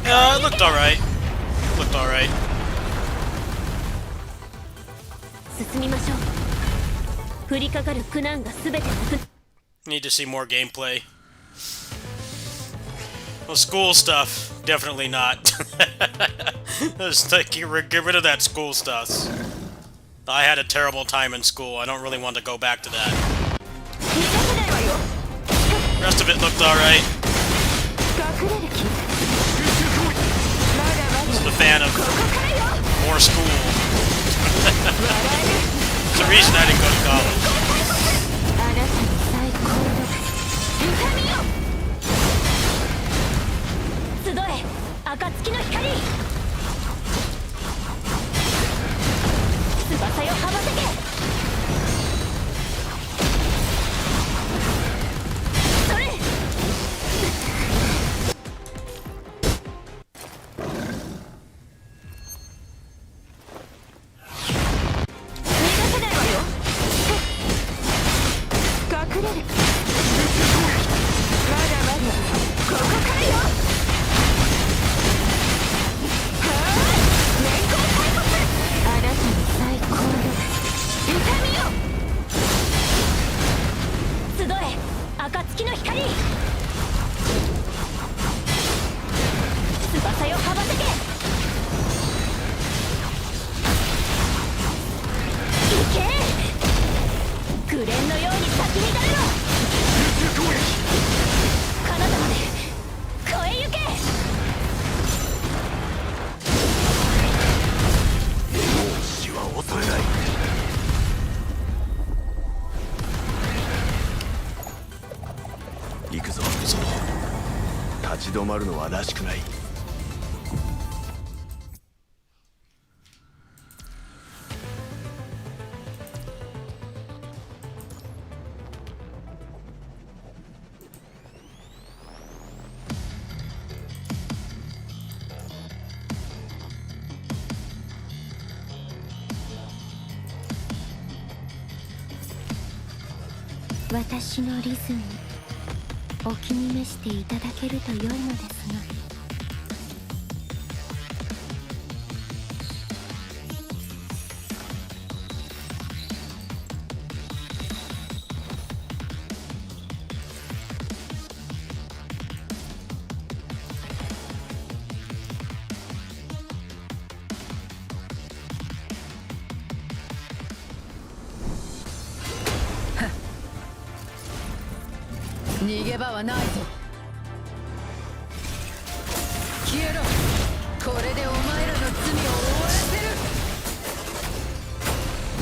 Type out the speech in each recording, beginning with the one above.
It looked alright. Looked alright. Need to see more gameplay. Well, school stuff, definitely not. Just get rid of that school stuff. I had a terrible time in school. I don't really want to go back to that. The rest of it looked alright. Just a fan of more school. It's the reason I didn't go to college.行くぞ。立ち止まるのはらしくない。私のリズムお気に召していただけると良いのですが。逃げ場はないぞ。消えろ。これでお前らの罪を終わらせる。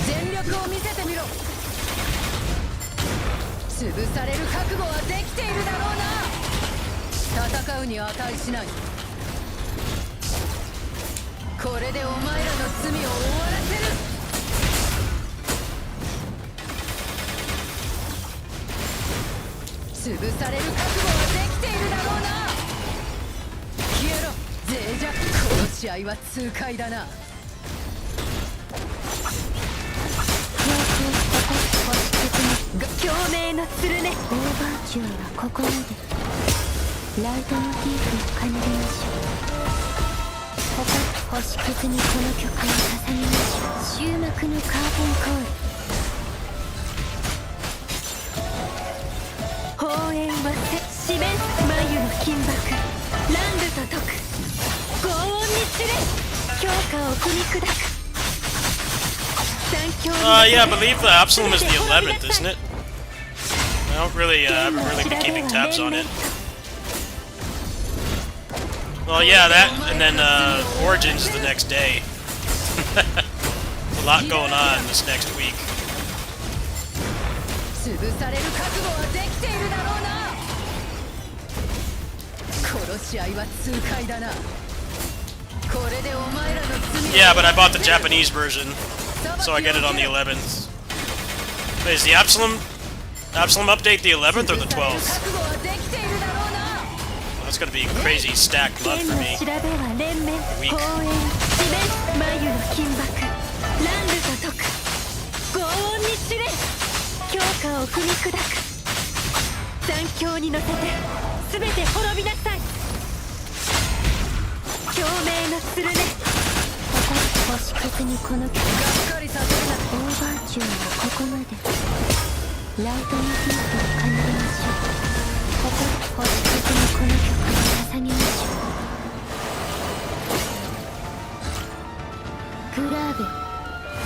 全力を見せてみろ。潰される覚悟はできているだろうな。戦うに値しない。これでお前らの罪を終わらせる。潰される覚悟はできているだろうな。消えろ脆弱。この試合は痛快だな。共鳴のするね。オーバーチュアはここまで。ラウトのピークを奏でましょう。星屑にこの曲を捧げましょう。終幕のカーテンコール。放映は四面眉の金箔。乱舞と解く。轟音に知れ。強化を踏み砕く。Yeah, I believe the Absalom is the 11th, isn't it? I haven't really been keeping tabs on it. Well, yeah, that, and then Origins is the next day. A lot going on this next week. 潰される覚悟はできているだろうな。殺し合いは痛快だな。これでお前らの罪を。 Yeah, but I bought the Japanese version, so I get it on the 11th. Wait, is the Absalom update the 11th or the 12th? 覚悟はできているだろうな。 Well, that's gonna be a crazy stacked month for me. 調べは連綿ウィーク公園地面眉の金箔乱舞と解く轟音に知れ強化を踏み砕く残響に乗せて全て滅びなさい共鳴のするね星屑にこの曲がっかりさせるな。オーバーチューはここまでライトにヒントを奏でましょうここで星屑にこの曲を捧げましょうグラーベフ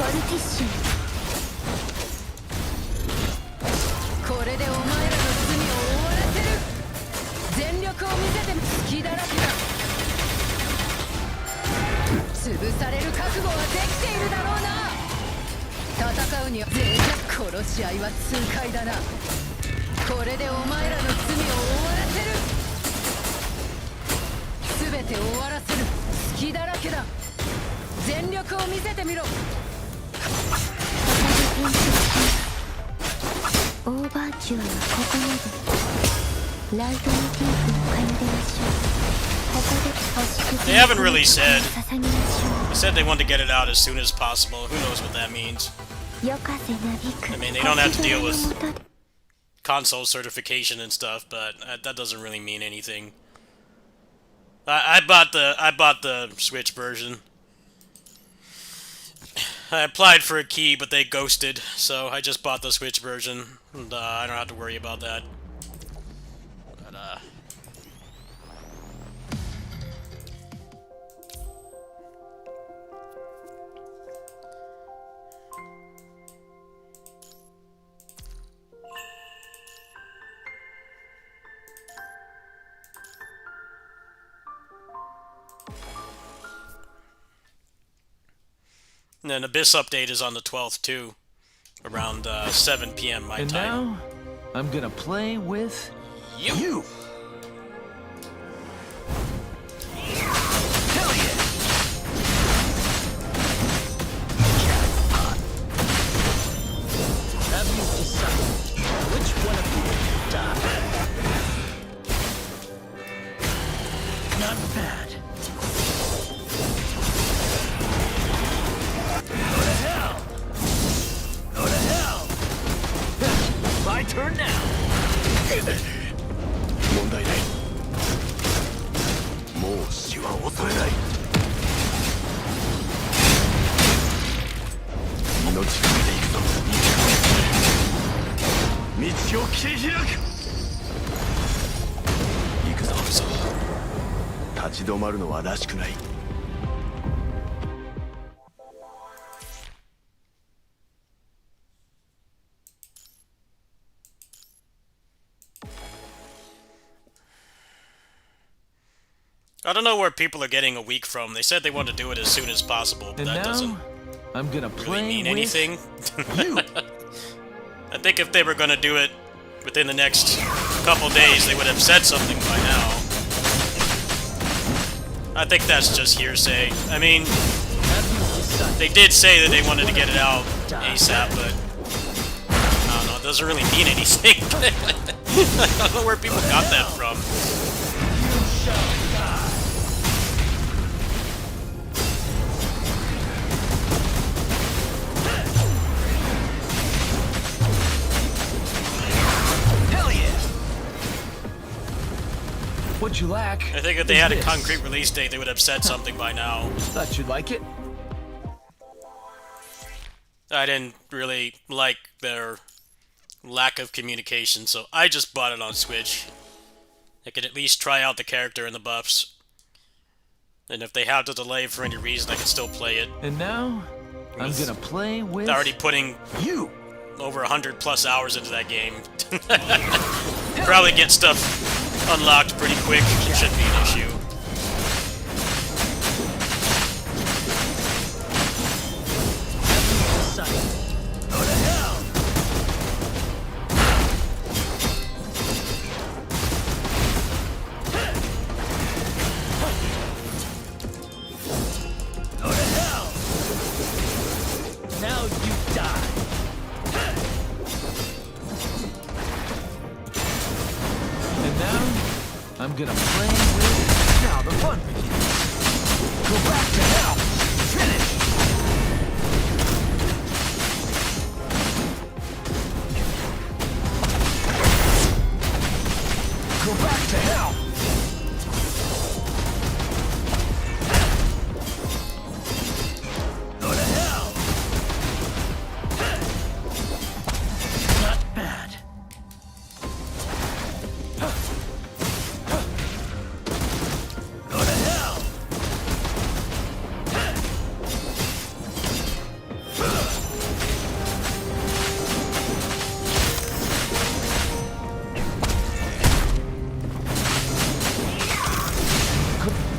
ォルティッシュこれでお前らの罪を終わらせる。全力を見せてみ。隙だらけだ。潰される覚悟はできているだろうな。戦うには脆弱。殺し合いは痛快だな。これでお前らの罪を終わらせる。全て終わらせる。隙だらけだ。全力を見せてみろ。オーバーチューはここまでライトにピンクを奏でましょうここで星屑 They haven't really said. 捧げましょ They said they want to get it out as soon as possible. Who knows what that means? う夜風なびく I mean, they don't have to deal with 星空の下で console certification and stuff, but that doesn't really mean anything. I bought the Switch version. I applied for a key, but they ghosted, so I just bought the Switch version, and I don't have to worry about that. But, and then Abyss update is on the 12th too, around 7 p.m. my And time. now, I'm gonna play with you. Hell yeah! Have you decided which one of you will die? Not bad. Go to hell! Go to hell! My turn now! 問題ないもう死は恐れない命がけで行くぞ道を切り開く行くぞ立ち止まるのはらしくない I don't know where people are getting a week from. They said they want to do it as soon as possible, but And that now, doesn't I'm gonna really play mean with anything. you. I think if they were going to do it within the next couple days, they would have said something by now. I think that's just hearsay. I mean, they did say that they wanted to get it out ASAP, but I don't know, it doesn't really mean anything. I don't know where people got that from. Hell yeah! What you lack? I think if they is had a this. concrete release date, they would have said something by now. Thought you'd like it. I didn't really like their lack of communication, so I just bought it on Switch. I could at least try out the character and the buffs. And if they have to delay for any reason, I can still play it. And now, I'm gonna play with They're already putting you. over 100 plus hours into that game. Probably get stuff unlocked pretty quick. Shouldn't be an issue. get a brain with. Now the fun begins. Go back to hell. Finish. Go back to hell. Go to hell. Not bad. Go to hell.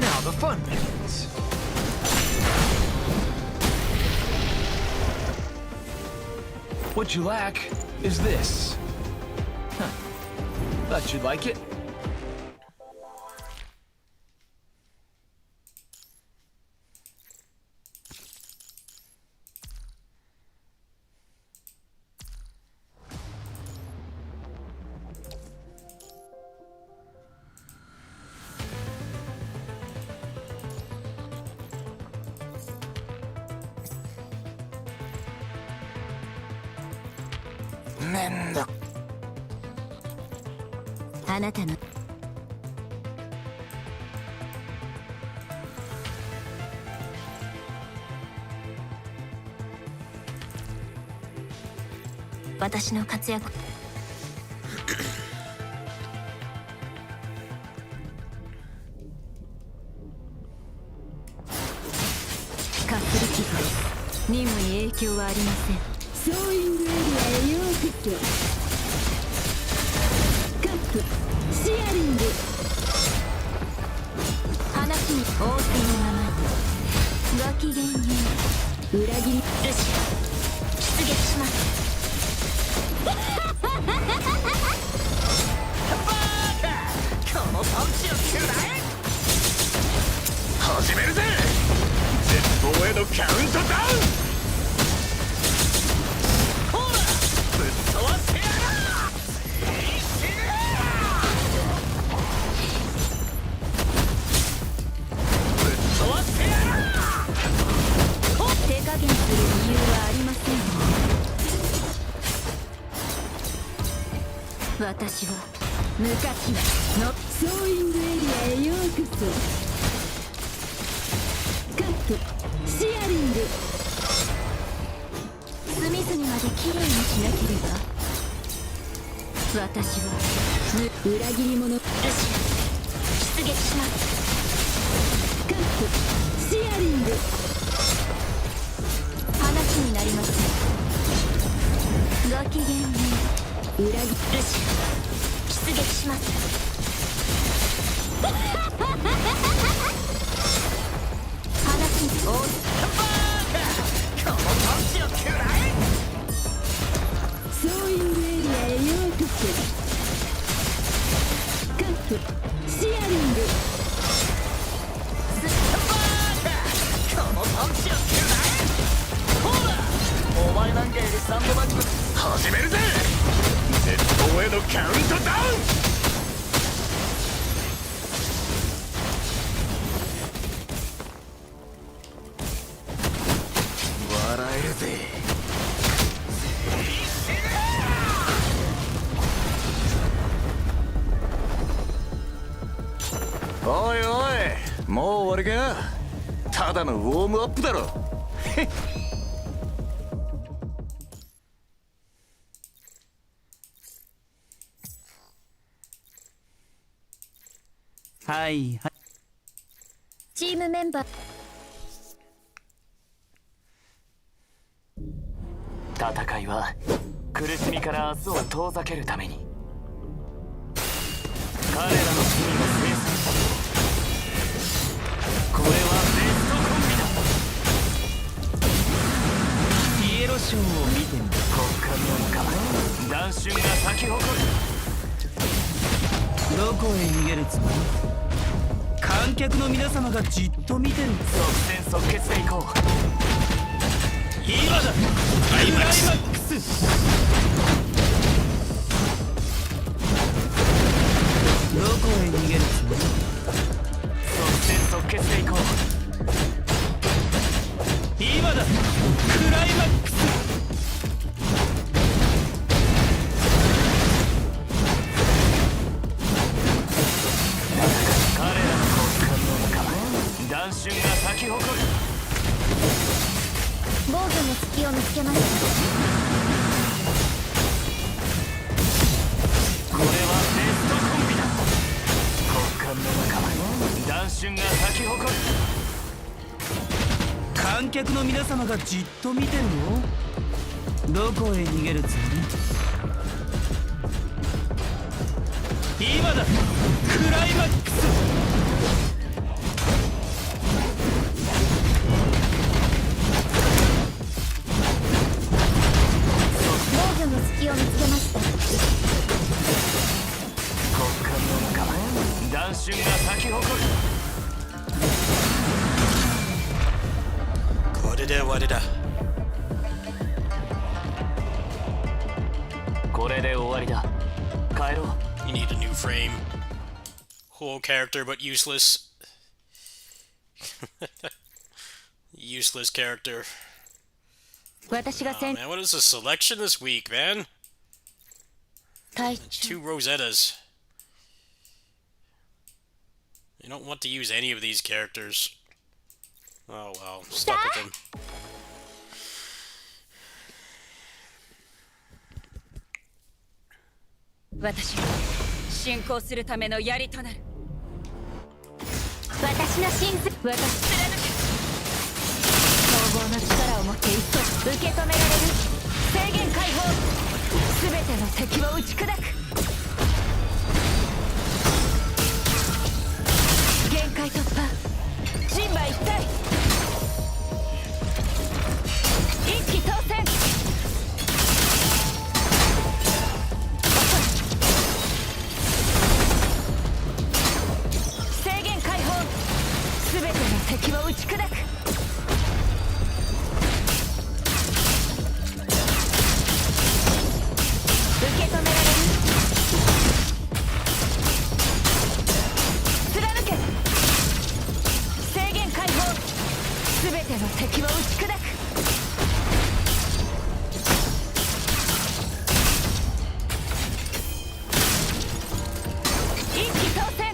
Now the fun begins. What you lack is this. Huh. Thought you'd like it. Mendo. あなたの私の活躍カップル傷です。任務に影響はありません。ソーイングエリアへようこそ。カップシアリング話に仰せのままにごきげんよう。裏切りルシア出撃します。このパンチを食らえ。始めるぜ。絶望へのカウントダウン。ほらぶっ飛ばしてやる。ぶっ飛ばしてやる。手加減する理由はありません。私は無価値のソーイングエリアへようこそ。カットシアリング隅々まできれいにしなければ。私は裏切り者ルシア出撃します。カットシアリング話になりません。ごきげんよう。裏切ルシア出撃します。話に応じこのパンチを食らえ。ソーイングエリアへようこそ。カットシアリングこのパンチを食らえ。ほらお前なんかよりサンドバッグ始めるぜ。絶望へのカウントダウン。笑えるぜ。おいおい、もう終わりか。ただのウォームアップだろ。はいはい。チームメンバー戦いは苦しみから明日を遠ざけるために。彼らの罪を清算しよう。これはベストコンビだ。ピエロショーを見てみる。国家の中断春が咲き誇る。どこへ逃げるつもり？観客の皆様がじっと見てる。即戦即決でいこう。今だ。クライマックス。どこへ逃げるつもり？即戦即決でいこう。今だ、クライマックス。彼らの骨幹の中弾春が咲き誇る。防御の隙を見つけました。これはベストコンビだ。骨幹の中弾春が咲き誇る。観客の皆様がじっと見てるの？どこへ逃げるつもり？今だ、クライマックス。防御の隙を見つけました。骨幹の中弾春が咲き誇る。これで終わりだ。これで終わりだ。帰ろう。You need a new frame. Whole character, but useless. Useless character. 私が Oh 先 man, what is the selection this week, man? 隊長 Two Rosettas. I don't want to use any of these characters. Oh well, stuck with them. 私は進行するための槍となる。私の真髄、私貫け。総合の力を持って一層受け止められる。制限解放。すべての敵を打ち砕く。限界突破。人馬一体。一気当選。敵を打ち砕く。受け止められる。貫け。制限解放。すべての敵を打ち砕く。一気当選。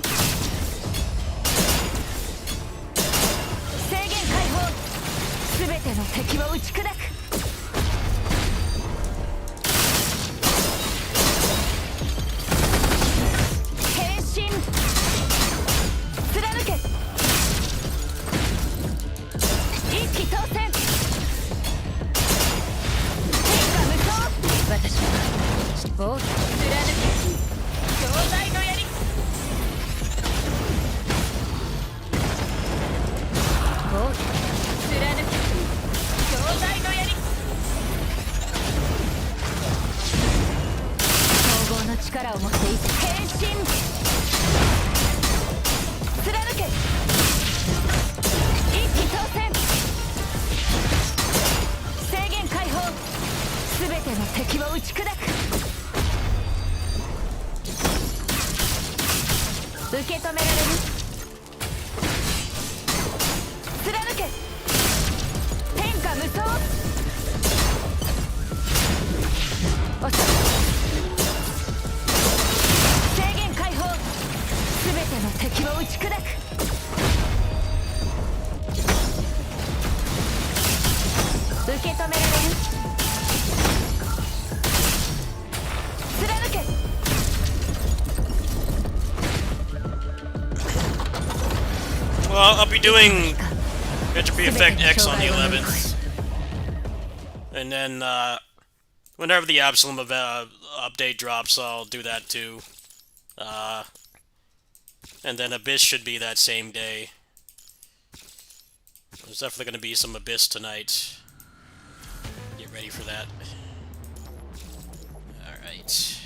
すべての敵を打ち砕く。変身。貫け。一気当選。天下無双。私は防御。貫け。兄弟の槍。防御。貫け。兄弟の槍。総合の力を持っていて変身。貫け。一気当選。制限解放。すべての敵を打ち砕く。受け止められる。貫け。天下無双。制限解放。すべての敵を打ち砕く。受け止められる。貫け。Well, I'll be doing Entropy Effect X on the 11th. And then, whenever the Absalom update drops, I'll do that too. And then Abyss should be that same day. There's definitely going to be some Abyss tonight. Get ready for that. Alright.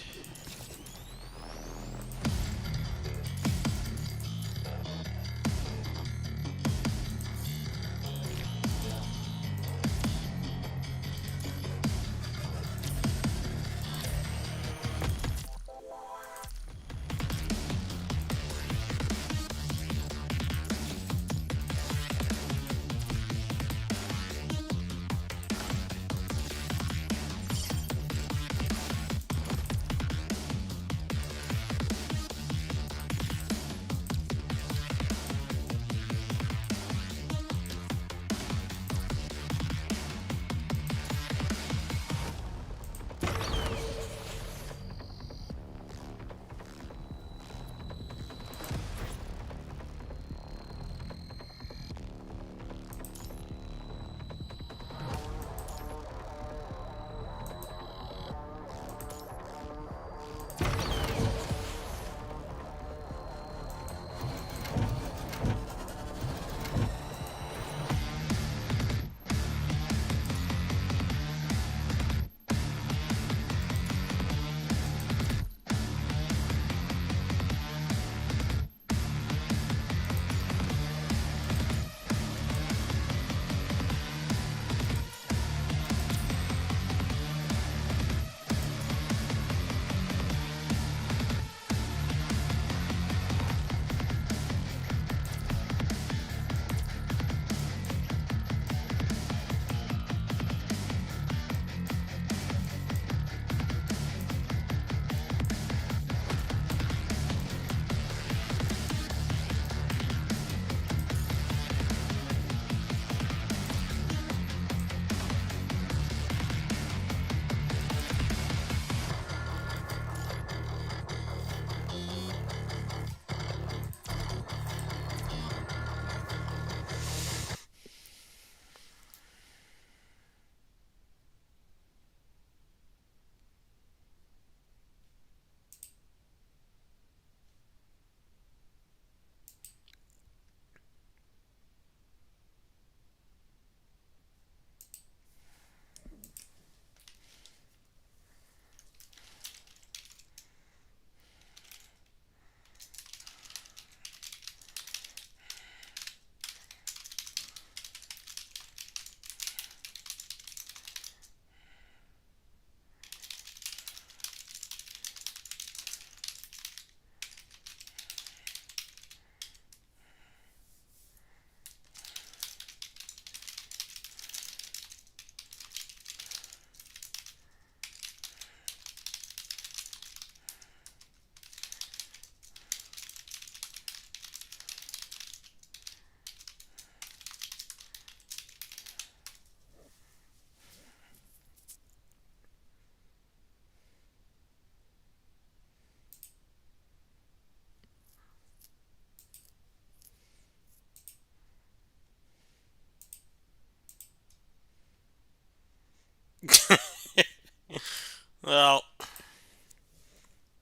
Well,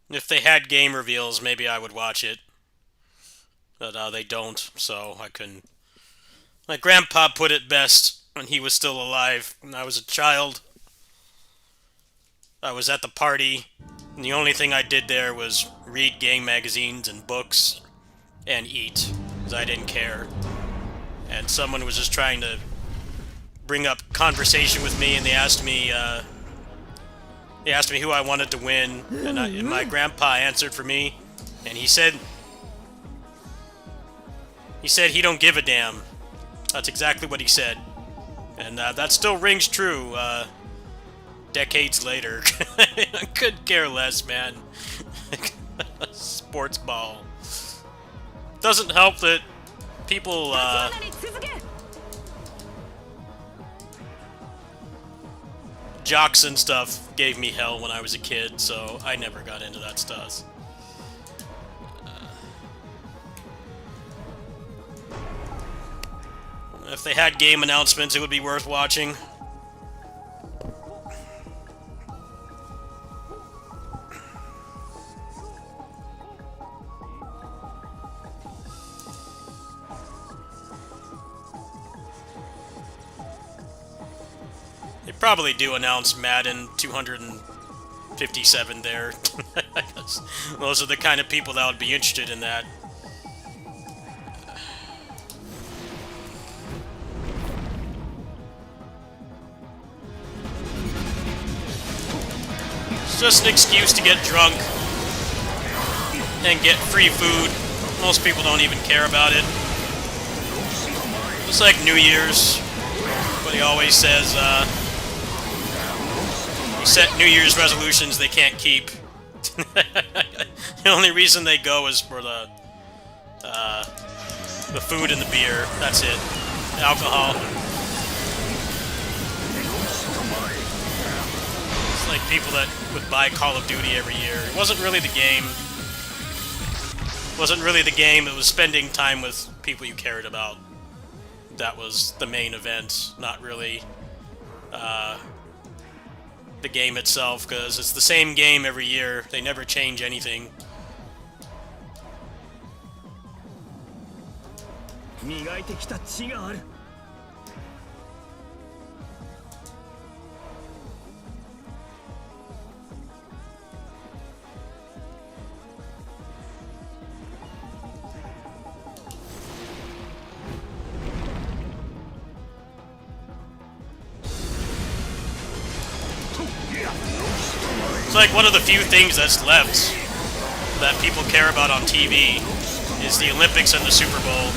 if they had game reveals, maybe I would watch it. But they don't, so I couldn't. My grandpa put it best when he was still alive. When I was a child, I was at the party, and the only thing I did there was read gang magazines and books and eat, because I didn't care. And someone was just trying to bring up conversation with me, and they asked me who I wanted to win, and my grandpa answered for me, and he said he don't give a damn. That's exactly what he said, and that still rings true decades later. I could care less, man. Sports ball. Doesn't help that people jocks and stuff gave me hell when I was a kid, so I never got into that stuff. If they had game announcements, it would be worth watching. They probably do announce Madden 257 there. Those are the kind of people that would be interested in that. It's just an excuse to get drunk and get free food. Most people don't even care about it. It's like New Year's. Everybody always says, you set New Year's resolutions they can't keep. The only reason they go is for the food and the beer. That's it. The alcohol. It's like people that would buy Call of Duty every year. It wasn't really the game. It wasn't really the game. It was spending time with people you cared about. That was the main event, not really the game itself, because it's the same game every year. They never change anything. 磨いてきた血がある。It's like one of the few things that's left that people care about on TV is the Olympics and the Super Bowl.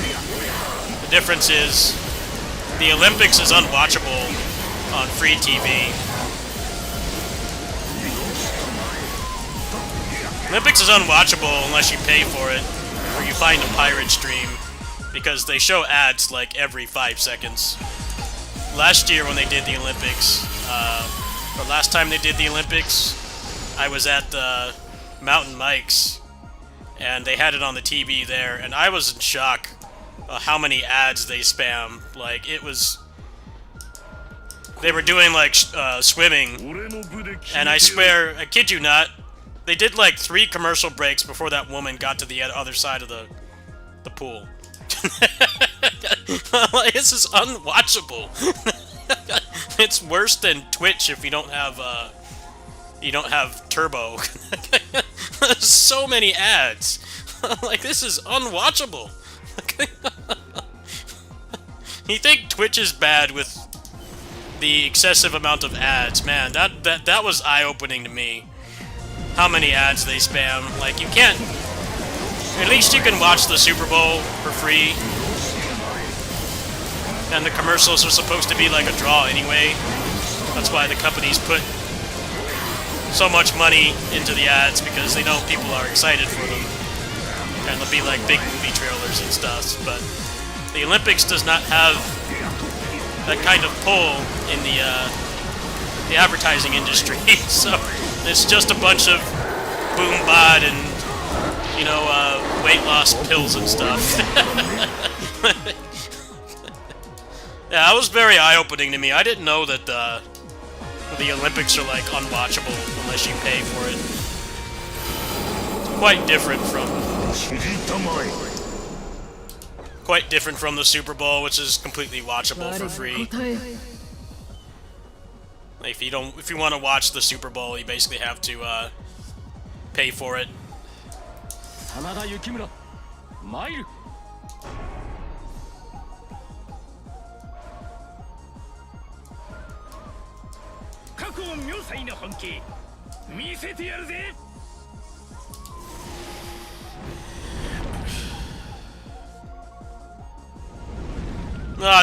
The difference is the Olympics is unwatchable on free TV. Olympics is unwatchable unless you pay for it or you find a pirate stream, because they show ads like every 5 seconds. Last year when they did the Olympics, or last time they did the Olympics, I was at Mountain Mike's, and they had it on the TV there, and I was in shock how many ads they spam. Like, it was... They were doing, like, swimming, and I swear, I kid you not, they did, like, 3 commercial breaks before that woman got to the other side of the pool. Like, this is unwatchable. It's worse than Twitch if you don't have Turbo. There's so many ads. Like, this is unwatchable. You think Twitch is bad with the excessive amount of ads? Man, that was eye-opening to me. How many ads they spam. Like, you can't... At least you can watch the Super Bowl for free. And the commercials are supposed to be like a draw anyway. That's why the companies put so much money into the ads, because they know people are excited for them. And they'll be like big movie trailers and stuff. But the Olympics does not have that kind of pull in the advertising industry. So it's just a bunch of boom bod and, you know, weight loss pills and stuff. Yeah, that was very eye-opening to me. I didn't know that The Olympics are like unwatchable unless you pay for it. Quite different from the Super Bowl, which is completely watchable for free. Like, if you want to watch the Super Bowl, you basically have to pay for it. 真田幸村参る。過去妙才の本気見せてやるぜ。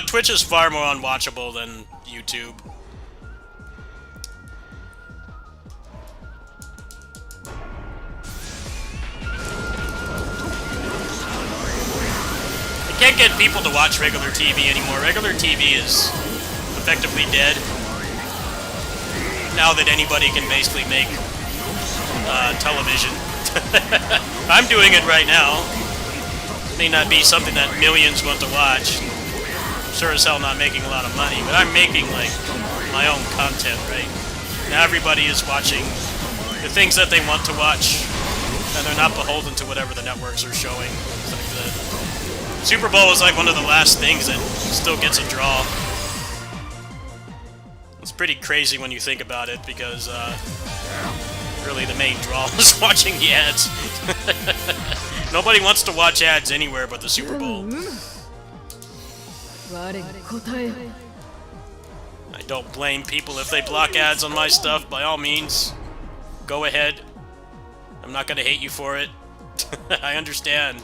Twitch is far more unwatchable than YouTube. I can't get people to watch regular TV anymore. Regular TV is effectively dead. Now that anybody can basically make television. I'm doing it right now. May not be something that millions want to watch. Sure as hell not making a lot of money, but I'm making like my own content, right? Now everybody is watching the things that they want to watch, and they're not beholden to whatever the networks are showing. It's like the Super Bowl is like one of the last things that still gets a draw. It's pretty crazy when you think about it, because really the main draw is watching the ads. Nobody wants to watch ads anywhere but the Super Bowl. I don't blame people if they block ads on my stuff. By all means, go ahead. I'm not gonna hate you for it. I understand.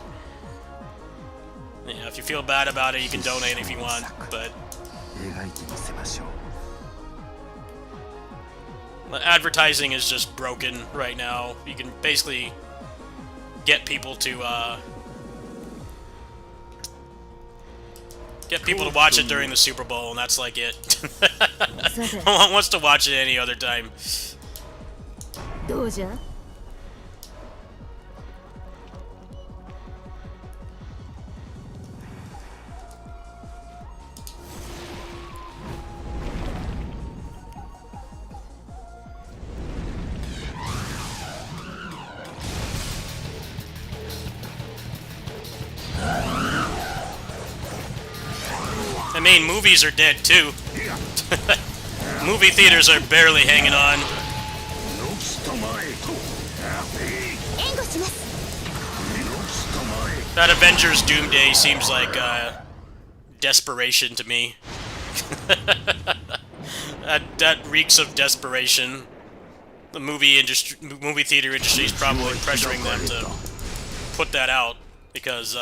Yeah, if you feel bad about it, you can donate if you want, but advertising is just broken right now. You can basically get people to watch it during the Super Bowl, and that's like it. No one wants to watch it any other time. I mean, movies are dead too. Movie theaters are barely hanging on. That Avengers Doomsday seems like desperation to me. that reeks of desperation. The movie theater industry is probably pressuring them to put that out because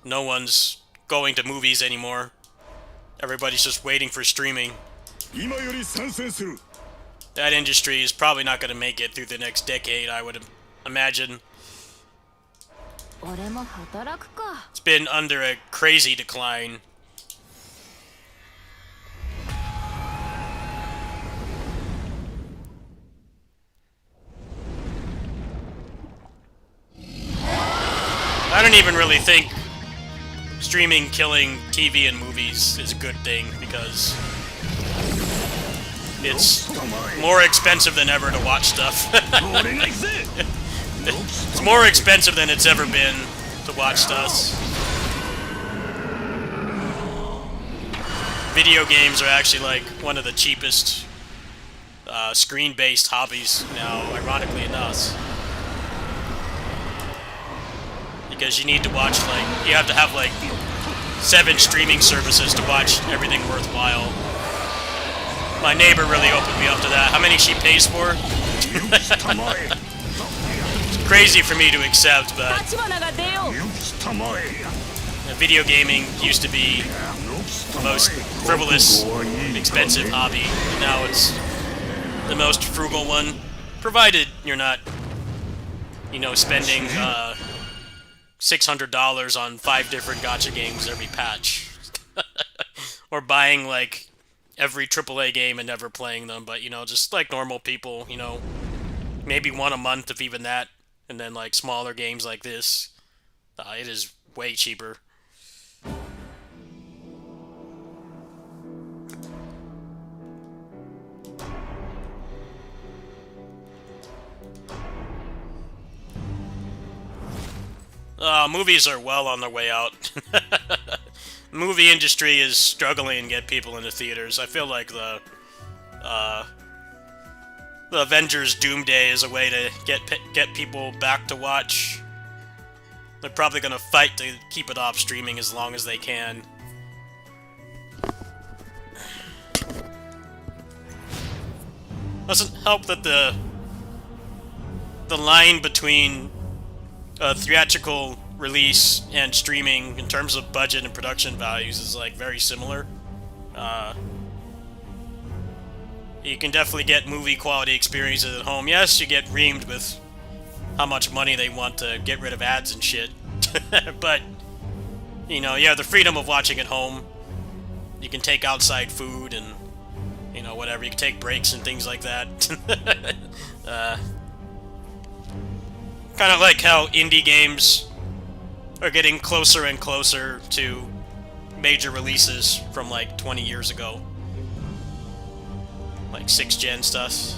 no one's going to movies anymore. Everybody's just waiting for streaming. That industry is probably not going to make it through the next decade, I would imagine. It's been under a crazy decline. I don't even really think streaming killing TV and movies is a good thing, because it's more expensive than ever to watch stuff. It's more expensive than it's ever been to watch stuff. Video games are actually like one of the cheapest screen-based hobbies now, ironically enough. Because you need to watch, like, you have to have like 7 streaming services to watch everything worthwhile. My neighbor really opened me up to that. How many she pays for? It's crazy for me to accept, but video gaming used to be the most frivolous, expensive hobby. And now it's the most frugal one, provided you're not, you know, spending $600 on 5 different gacha games every patch. Or buying, like, every AAA game and never playing them, but, you know, just like normal people, you know, maybe one a month, if even that, and then, like, smaller games like this. It is way cheaper. Movies are well on their way out. Movie industry is struggling to get people into theaters. I feel like the Avengers Doomsday is a way to get people back to watch. They're probably gonna fight to keep it off streaming as long as they can. Doesn't help that the line between theatrical release and streaming in terms of budget and production values is like very similar. You can definitely get movie quality experiences at home. Yes, you get reamed with how much money they want to get rid of ads and shit. But, you know, you have the freedom of watching at home. You can take outside food and, you know, whatever. You can take breaks and things like that. Kind of like how indie games are getting closer and closer to major releases from like 20 years ago. Like 6th gen stuff.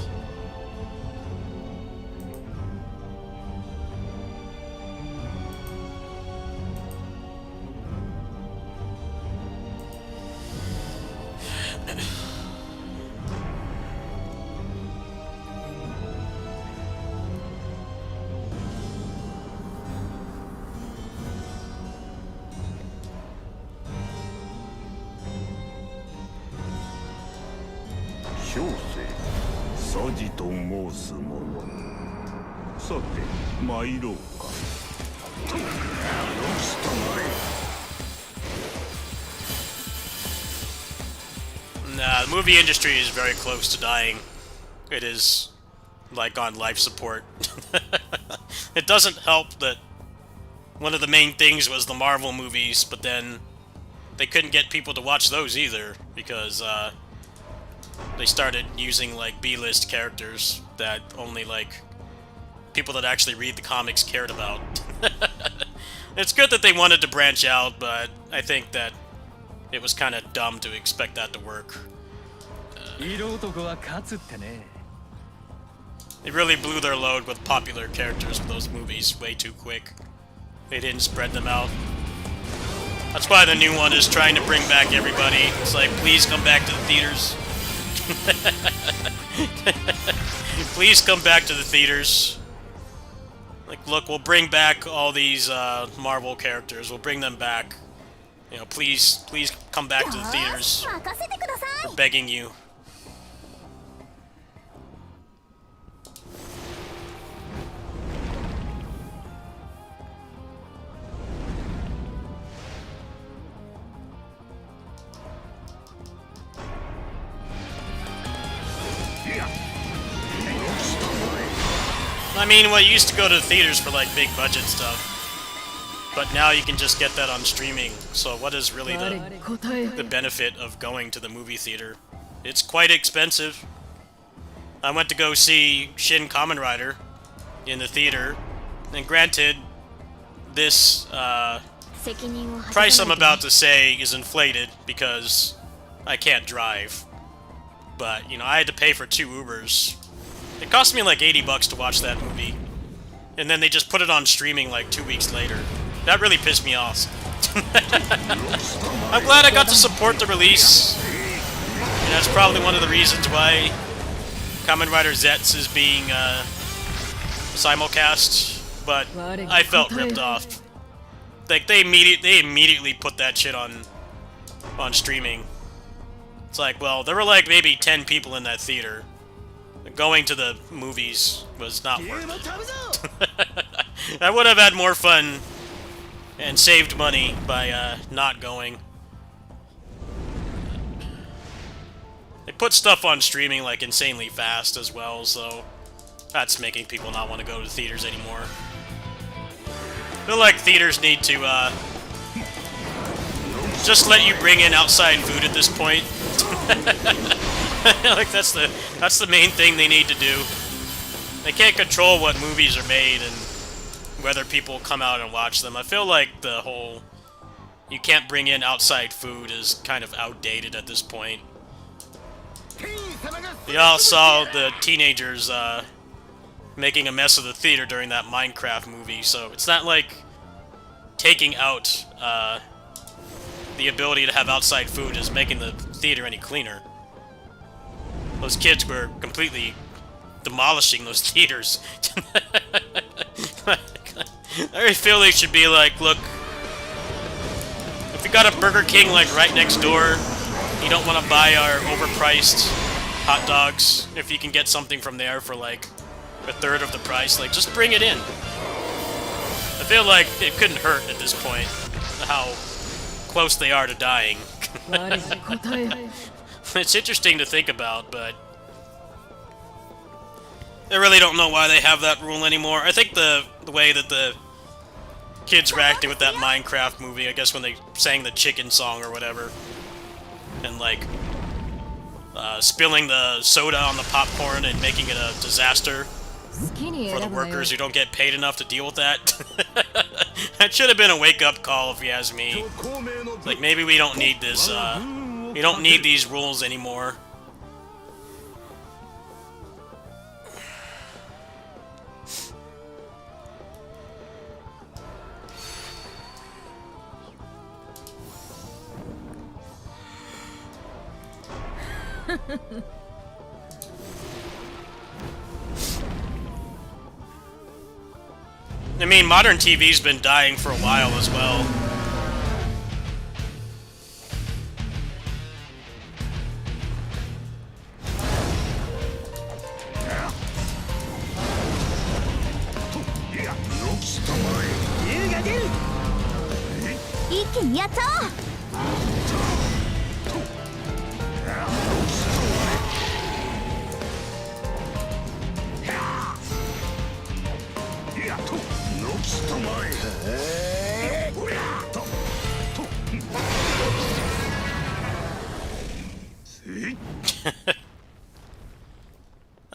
Nah, the movie industry is very close to dying. It is, like, on life support. It doesn't help that one of the main things was the Marvel movies, but then they couldn't get people to watch those either, because, they started using, like, B-list characters that only, like, people that actually read the comics cared about. It's good that they wanted to branch out, but I think that it was kind of dumb to expect that to work. They really blew their load with popular characters for those movies way too quick. They didn't spread them out. That's why the new one is trying to bring back everybody. It's like, please come back to the theaters. Please come back to the theaters. Like, look, we'll bring back all these Marvel characters. We'll bring them back. You know, please come back to the theaters. We're begging you. I mean, well, you used to go to the theaters for, like, big budget stuff. But now you can just get that on streaming, so what is really the benefit of going to the movie theater? It's quite expensive. I went to go see Shin Kamen Rider in the theater, and granted, this price I'm about to say is inflated because I can't drive. But, you know, I had to pay for 2 Ubers. It cost me like $80 to watch that movie. And then they just put it on streaming like 2 weeks later. That really pissed me off. I'm glad I got to support the release. And that's probably one of the reasons why Kamen Rider Zets is being simulcast. But I felt ripped off. Like, they immediately put that shit on streaming. It's like, well, there were like maybe 10 people in that theater. Going to the movies was not worth it. I would have had more fun and saved money by not going. They put stuff on streaming like insanely fast as well, so that's making people not want to go to theaters anymore. I feel like theaters need to just let you bring in outside food at this point. Like that's the main thing they need to do. They can't control what movies are made and whether people come out and watch them. I feel like the whole you can't bring in outside food is kind of outdated at this point. We all saw the teenagers making a mess of the theater during that Minecraft movie, so it's not like taking out the ability to have outside food is making the theater any cleaner. Those kids were completely demolishing those theaters. I feel they should be like, look, if we got a Burger King like right next door, you don't want to buy our overpriced hot dogs. If you can get something from there for like a third of the price, like just bring it in. I feel like it couldn't hurt at this point how close they are to dying. It's interesting to think about, but I really don't know why they have that rule anymore. I think the way that the kids reacted with that Minecraft movie, I guess when they sang the chicken song or whatever, and like spilling the soda on the popcorn and making it a disaster for the workers who don't get paid enough to deal with that. That should have been a wake-up call if you ask me. Like, maybe we don't need this, we don't need these rules anymore. I mean, modern TV's been dying for a while as well.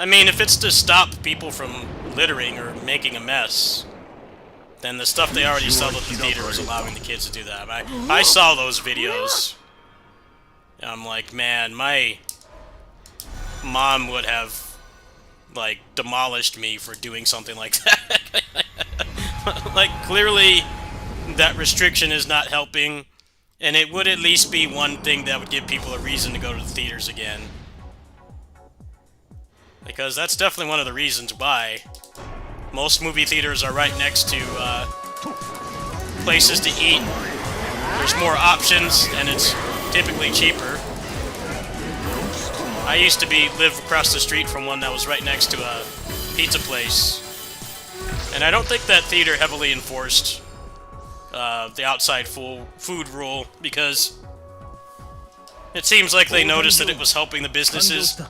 I mean, if it's to stop people from littering or making a mess, then the stuff they already sell at the theater is allowing the kids to do that. I saw those videos. And I'm like, man, my mom would have, like, demolished me for doing something like that. Like, clearly, that restriction is not helping, and it would at least be one thing that would give people a reason to go to the theaters again. Because that's definitely one of the reasons why most movie theaters are right next to places to eat. There's more options, and it's typically cheaper. I used to live across the street from one that was right next to a pizza place, and I don't think that theater heavily enforced the outside food rule, because it seems like they noticed that it was helping the businesses.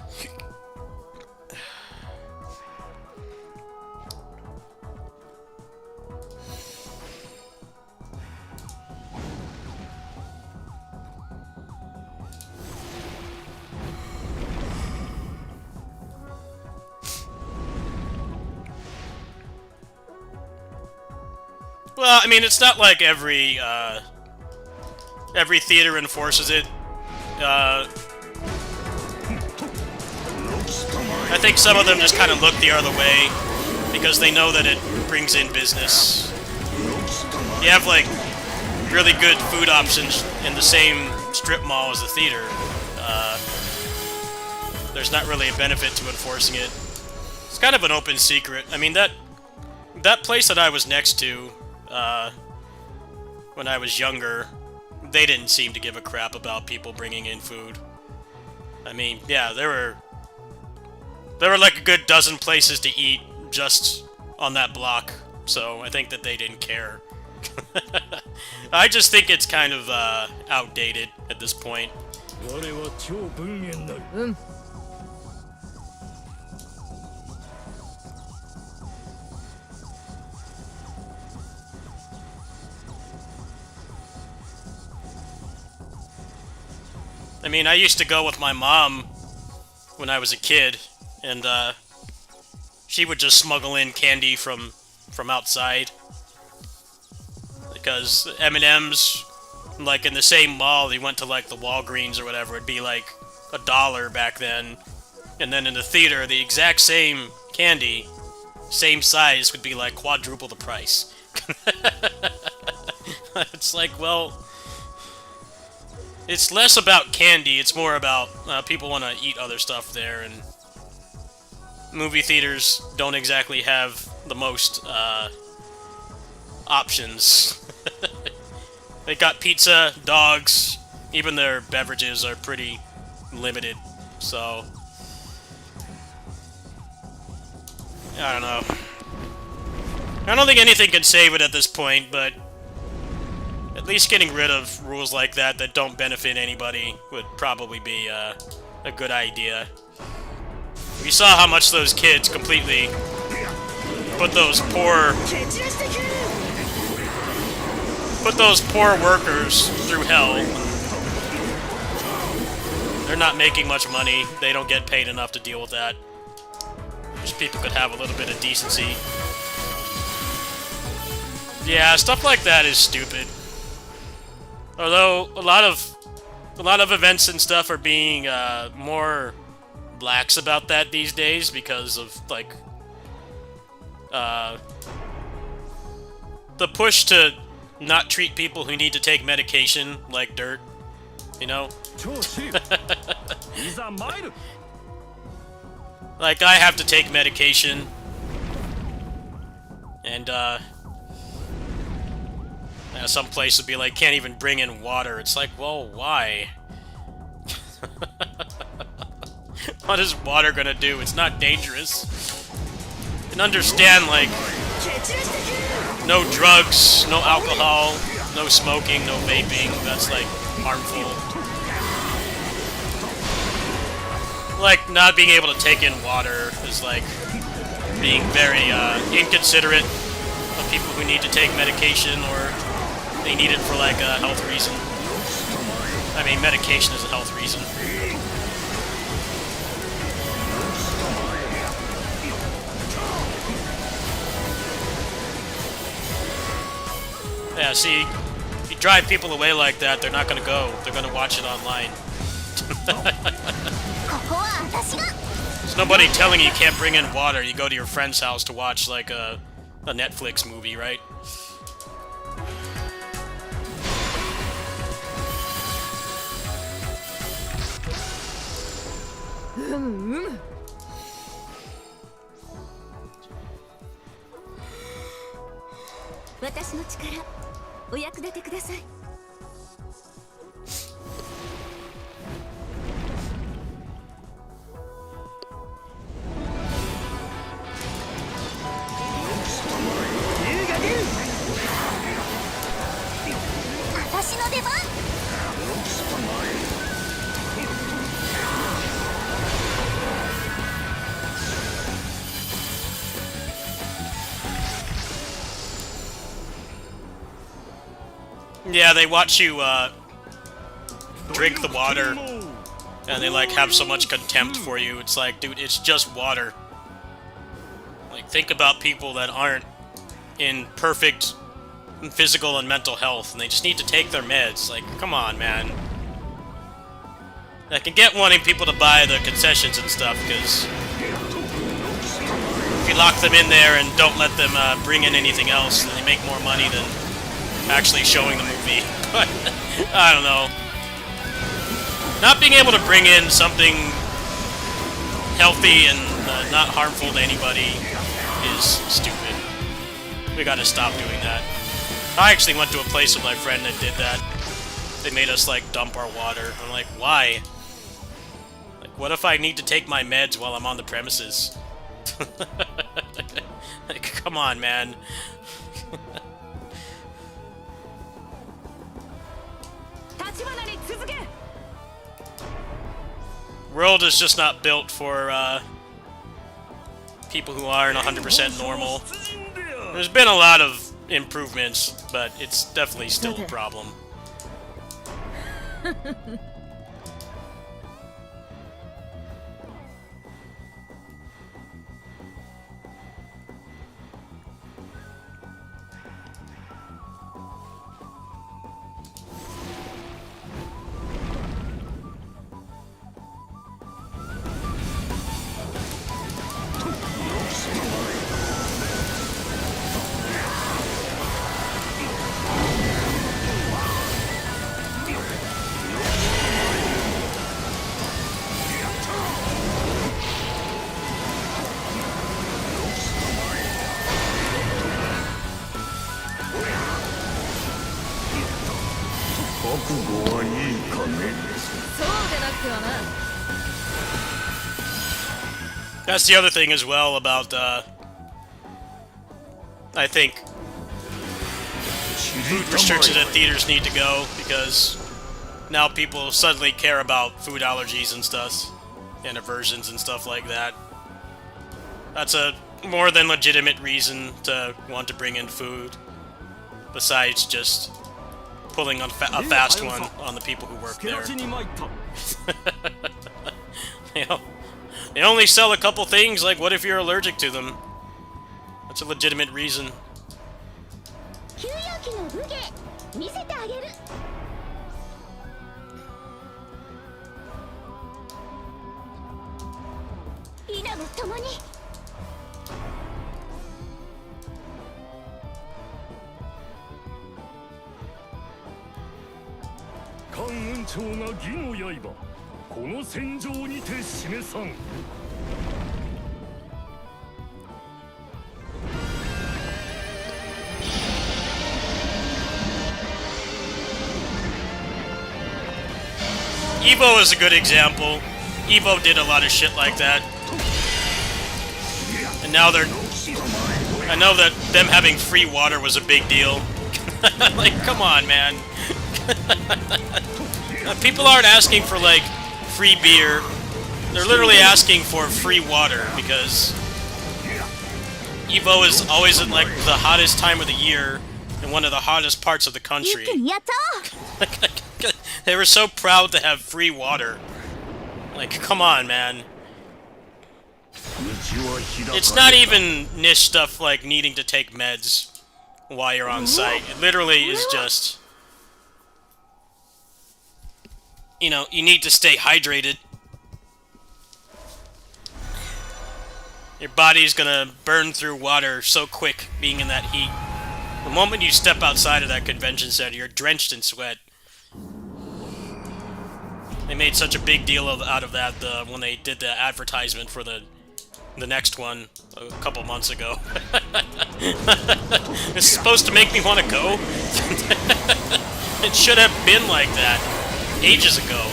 Well, I mean, it's not like every theater enforces it. I think some of them just kind of look the other way because they know that it brings in business. You have, like, really good food options in the same strip mall as the theater. There's not really a benefit to enforcing it. It's kind of an open secret. I mean, that place that I was next to when I was younger, they didn't seem to give a crap about people bringing in food. I mean, yeah, there were like a good dozen places to eat just on that block, so I think that they didn't care. I just think it's kind of outdated at this point. I mean, I used to go with my mom when I was a kid, and she would just smuggle in candy from outside. Because M&M's, like in the same mall, you went to like the Walgreens or whatever, it'd be like $1 back then. And then in the theater, the exact same candy, same size, would be like quadruple the price. It's like, well, it's less about candy, it's more about people want to eat other stuff there, and movie theaters don't exactly have the most options. They got pizza, dogs, even their beverages are pretty limited, so I don't know. I don't think anything can save it at this point, but at least getting rid of rules like that that don't benefit anybody would probably be a good idea. We saw how much those kids completely put those poor workers through hell. They're not making much money. They don't get paid enough to deal with that. Wish people could have a little bit of decency. Yeah, stuff like that is stupid. Although a lot of events and stuff are being more lax about that these days because of like the push to not treat people who need to take medication like dirt, you know? Like, I have to take medication, and some place would be like, can't even bring in water. It's like, well, why? What is water gonna do? It's not dangerous. You can understand, like, no drugs, no alcohol, no smoking, no vaping. That's, like, harmful. Like, not being able to take in water is, like, being very inconsiderate of people who need to take medication or they need it for, like, a health reason. I mean, medication is a health reason. Yeah, see, if you drive people away like that, they're not gonna go. They're gonna watch it online. There's nobody telling you can't bring in water. You go to your friend's house to watch, like, a Netflix movie, right? Yeah, they watch you drink the water, and they like have so much contempt for you. It's like, dude, it's just water. Like, think about people that aren't in perfect physical and mental health, and they just need to take their meds. Like, come on, man. I can get wanting people to buy the concessions and stuff, because if you lock them in there and don't let them bring in anything else, then they make more money than actually showing the movie. But I don't know. Not being able to bring in something healthy and not harmful to anybody is stupid. We gotta stop doing that. I actually went to a place with my friend that did that. They made us, like, dump our water. I'm like, why? Like, what if I need to take my meds while I'm on the premises? Like, come on, man. World is just not built for people who aren't 100% normal. There's been a lot of improvements, but it's definitely still a problem. That's the other thing as well about, I think food restrictions at theaters need to go, because now people suddenly care about food allergies and stuff, and aversions and stuff like that. That's a more than legitimate reason to want to bring in food, besides just pulling on a fast one on the people who work there. You know, they only sell a couple things, like what if you're allergic to them? That's a legitimate reason. 給油機の武芸見せてあげる。皆も共に。関雲長が義の刃この戦場にて示さん。 Evo is a good example. Evo did a lot of shit like that. And now they're... I know that them having free water was a big deal. Like, come on, man. People aren't asking for, like, free beer. They're literally asking for free water, because Evo is always in, like, the hottest time of the year in one of the hottest parts of the country. They were so proud to have free water. Like, come on, man. It's not even niche stuff like needing to take meds while you're on site. It literally is just... You know, you need to stay hydrated. Your body's gonna burn through water so quick being in that heat. The moment you step outside of that convention center, you're drenched in sweat. They made such a big deal out of that when they did the advertisement for the next one a couple months ago. It's supposed to make me want to go? It should have been like that ages ago.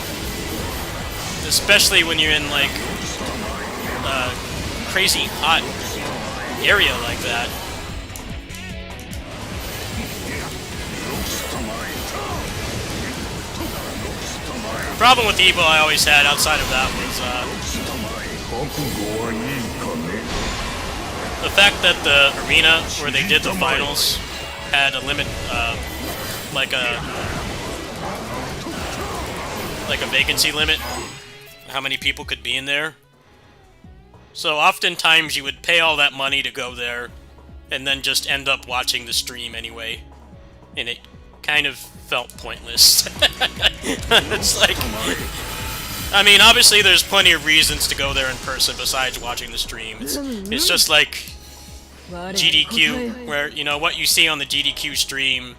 Especially when you're in, like, a crazy hot area like that. The problem with Evo I always had outside of that was the fact that the arena where they did the finals had a limit, like a vacancy limit, how many people could be in there. So oftentimes you would pay all that money to go there, and then just end up watching the stream anyway, and it kind of felt pointless. It's like, I mean, obviously there's plenty of reasons to go there in person besides watching the stream. It's just like GDQ, where, you know, what you see on the GDQ stream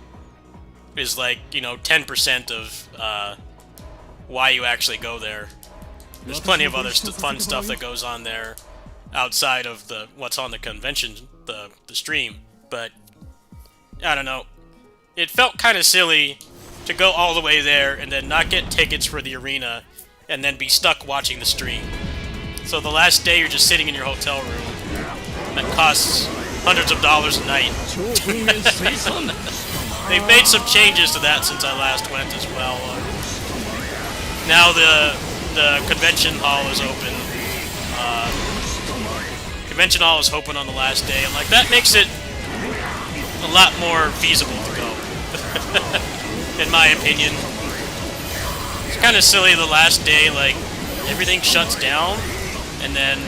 is like, you know, 10% of why you actually go there. There's plenty of other fun stuff that goes on there outside of what's on the convention, the stream, but I don't know. It felt kind of silly to go all the way there and then not get tickets for the arena and then be stuck watching the stream. So the last day you're just sitting in your hotel room that costs hundreds of dollars a night. They've made some changes to that since I last went as well. Now the convention hall is open. Convention hall is open on the last day, and like that makes it a lot more feasible to go. In my opinion. It's kind of silly the last day, like, everything shuts down, and then,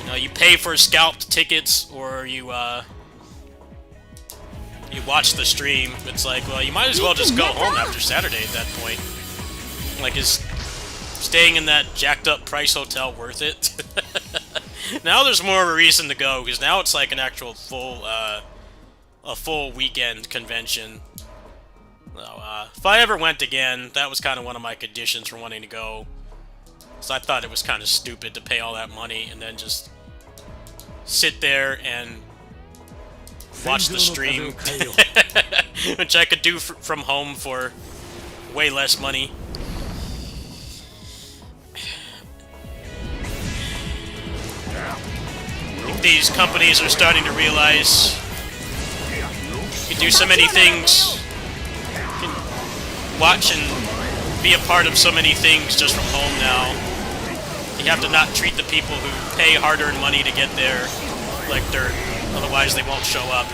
you know, you pay for scalped tickets, or you watch the stream. It's like, well, you might as well just go home after Saturday at that point. Like, is staying in that jacked up price hotel worth it? Now there's more of a reason to go, because now it's like an actual full weekend convention. So, if I ever went again, that was kind of one of my conditions for wanting to go. So I thought it was kind of stupid to pay all that money and then just sit there and watch the stream, which I could do from home for way less money. I think these companies are starting to realize you can do so many things, you can watch and be a part of so many things just from home now. You have to not treat the people who pay hard-earned money to get there like dirt, otherwise they won't show up.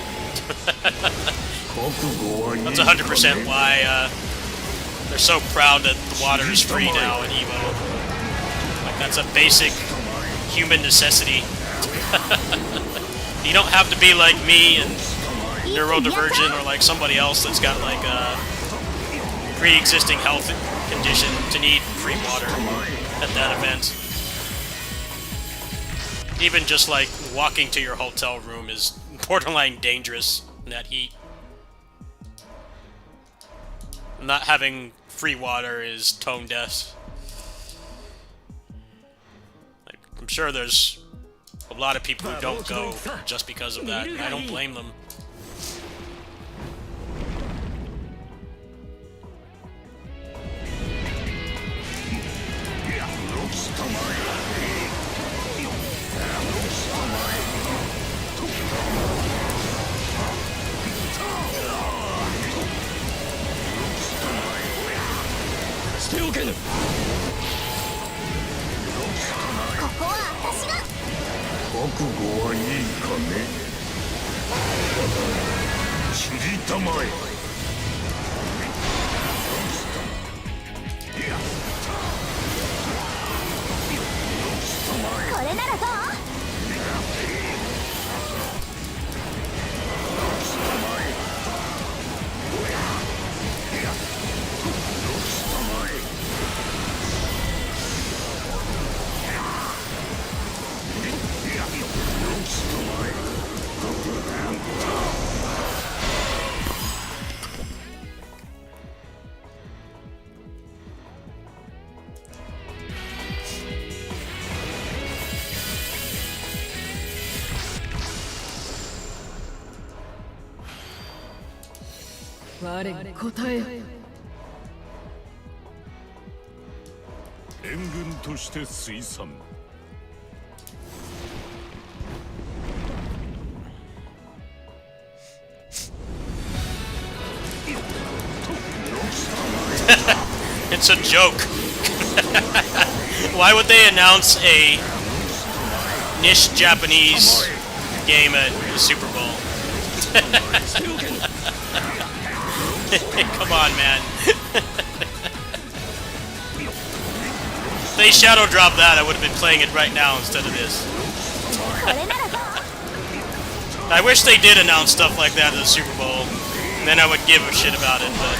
That's 100% why they're so proud that the water is free now in Evo. Like, that's a basic human necessity. You don't have to be like me and neurodivergent or like somebody else that's got like a pre-existing health condition to need free water at that event. Even just like walking to your hotel room is borderline dangerous in that heat. Not having free water is tone deaf. Like, I'm sure there's a lot of people who don't go just because of that, and I don't blame them.我に答えよ。援軍として推算。It's a joke. Why would they announce a niche Japanese game at the Super Bowl? Come on, man. If they shadow dropped that, I would have been playing it right now instead of this. I wish they did announce stuff like that at the Super Bowl, and then I would give a shit about it, but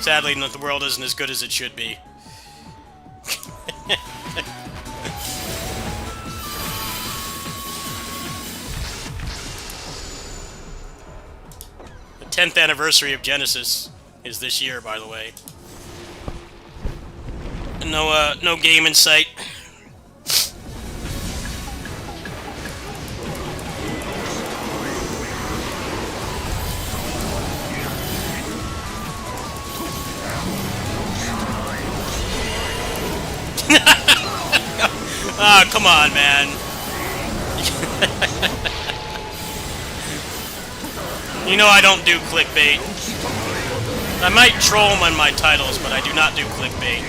sadly, the world isn't as good as it should be. The 10th anniversary of Genesis is this year, by the way. No game in sight. Ah, come on, man. You know I don't do clickbait. I might troll them on my titles, but I do not do clickbait.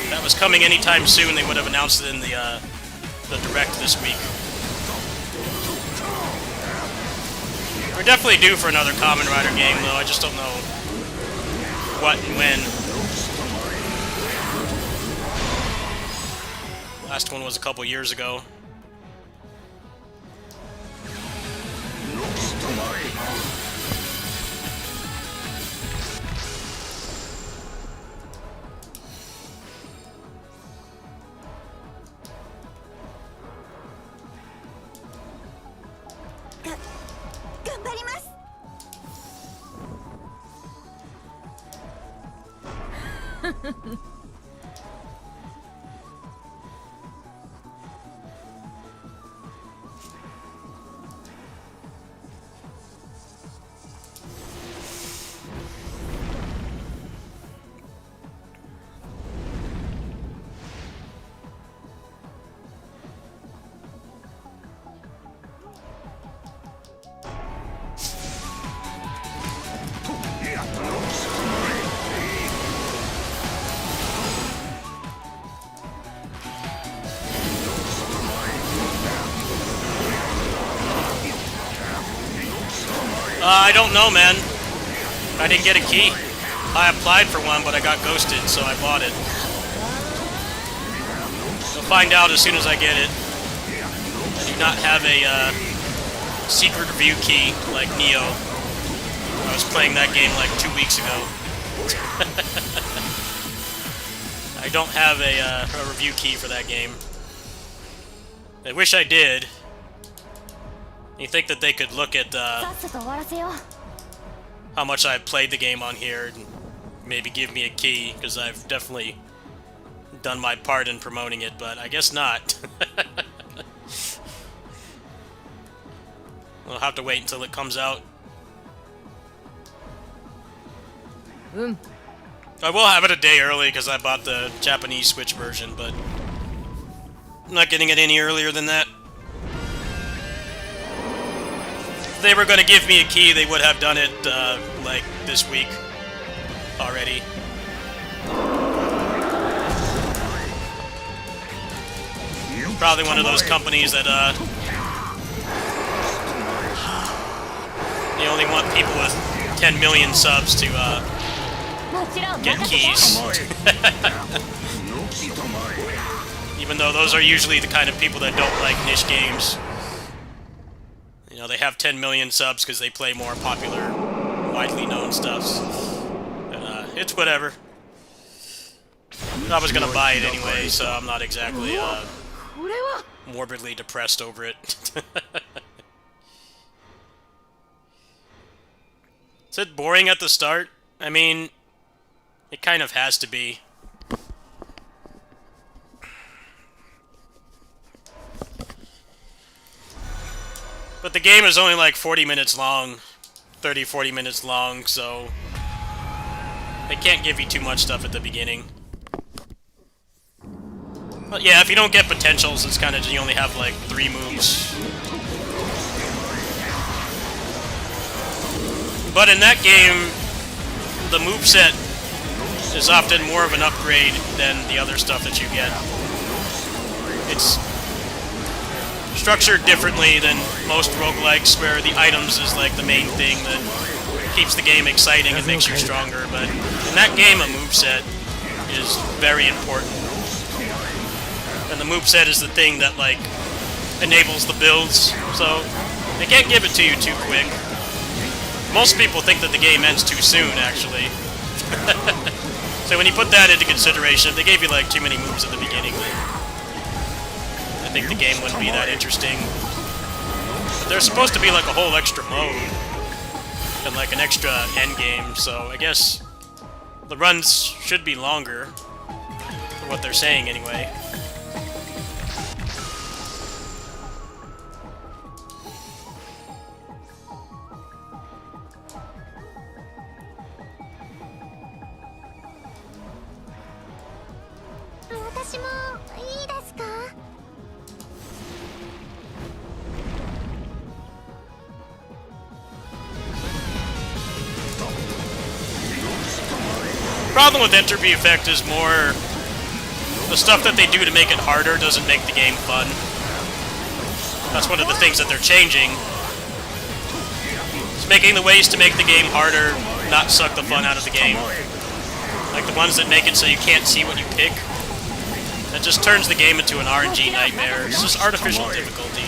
If that was coming anytime soon, they would have announced it in the Direct this week. We're definitely due for another Kamen Rider game, though. I just don't know what and when. Last one was a couple years ago. I don't know, man. I didn't get a key. I applied for one, but I got ghosted, so I bought it. I'll find out as soon as I get it. I do not have a secret review key like Neo. I was playing that game like 2 weeks ago. I don't have a review key for that game. I wish I did. You think that they could look at how much I've played the game on here and maybe give me a key, because I've definitely done my part in promoting it, but I guess not. We'll have to wait until it comes out. I will have it a day early because I bought the Japanese Switch version, but I'm not getting it any earlier than that. If they were going to give me a key, they would have done it, like, this week already. Probably one of those companies that, they only want people with 10 million subs to, get keys. Even though those are usually the kind of people that don't like niche games. You know, they have 10 million subs because they play more popular, widely known stuff. But, it's whatever. I was gonna buy it anyway, so I'm not exactly, morbidly depressed over it. Is it boring at the start? I mean, it kind of has to be. But the game is only like 40 minutes long, 30-40 minutes long, so they can't give you too much stuff at the beginning. But yeah, if you don't get potentials, it's kind of, you only have like 3 moves. But in that game, the moveset is often more of an upgrade than the other stuff that you get. It's structured differently than most roguelikes, where the items is like the main thing that keeps the game exciting and makes you stronger. But in that game, a moveset is very important. And the moveset is the thing that, like, enables the builds, so they can't give it to you too quick. Most people think that the game ends too soon, actually. So when you put that into consideration, if they gave you, like, too many moves at the beginning, then I think the game wouldn't be that interesting. But there's supposed to be, like, a whole extra mode, and, like, an extra endgame, so I guess the runs should be longer, for what they're saying, anyway. Problem with entropy effect is more the stuff that they do to make it harder doesn't make the game fun. That's one of the things that they're changing. It's making the ways to make the game harder not suck the fun out of the game. Like the ones that make it so you can't see what you pick. That just turns the game into an RNG nightmare. It's just artificial difficulty.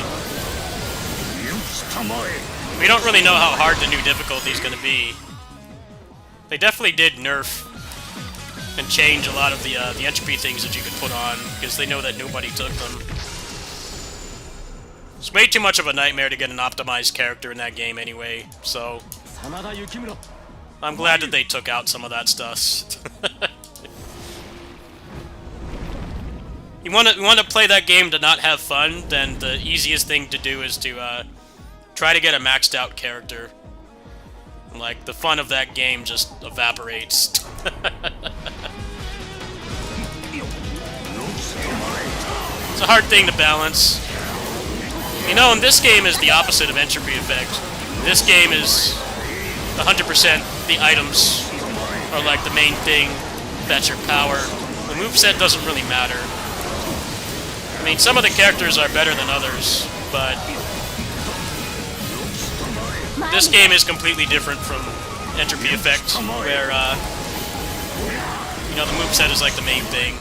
We don't really know how hard the new difficulty is going to be. They definitely did nerf and change a lot of the entropy things that you could put on, because they know that nobody took them. It's way too much of a nightmare to get an optimized character in that game anyway, so I'm glad that they took out some of that stuff. You want to play that game to not have fun, then the easiest thing to do is to try to get a maxed out character. Like, the fun of that game just evaporates. It's a hard thing to balance. You know, and this game is the opposite of entropy effect. This game is 100% the items are like the main thing that's your power. The moveset doesn't really matter. I mean, some of the characters are better than others, but This game is completely different from Entropy Effect, where, you know, the moveset is like the main thing.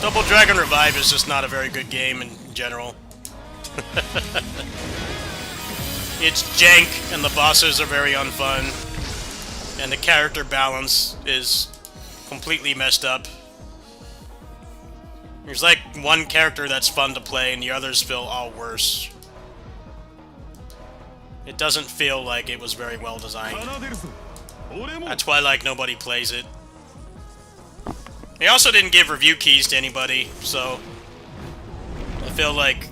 Double Dragon Revive is just not a very good game in general. It's jank, and the bosses are very unfun, and the character balance is completely messed up. There's like one character that's fun to play, and the others feel all worse. It doesn't feel like it was very well designed. That's why, like, nobody plays it. They also didn't give review keys to anybody, so I feel like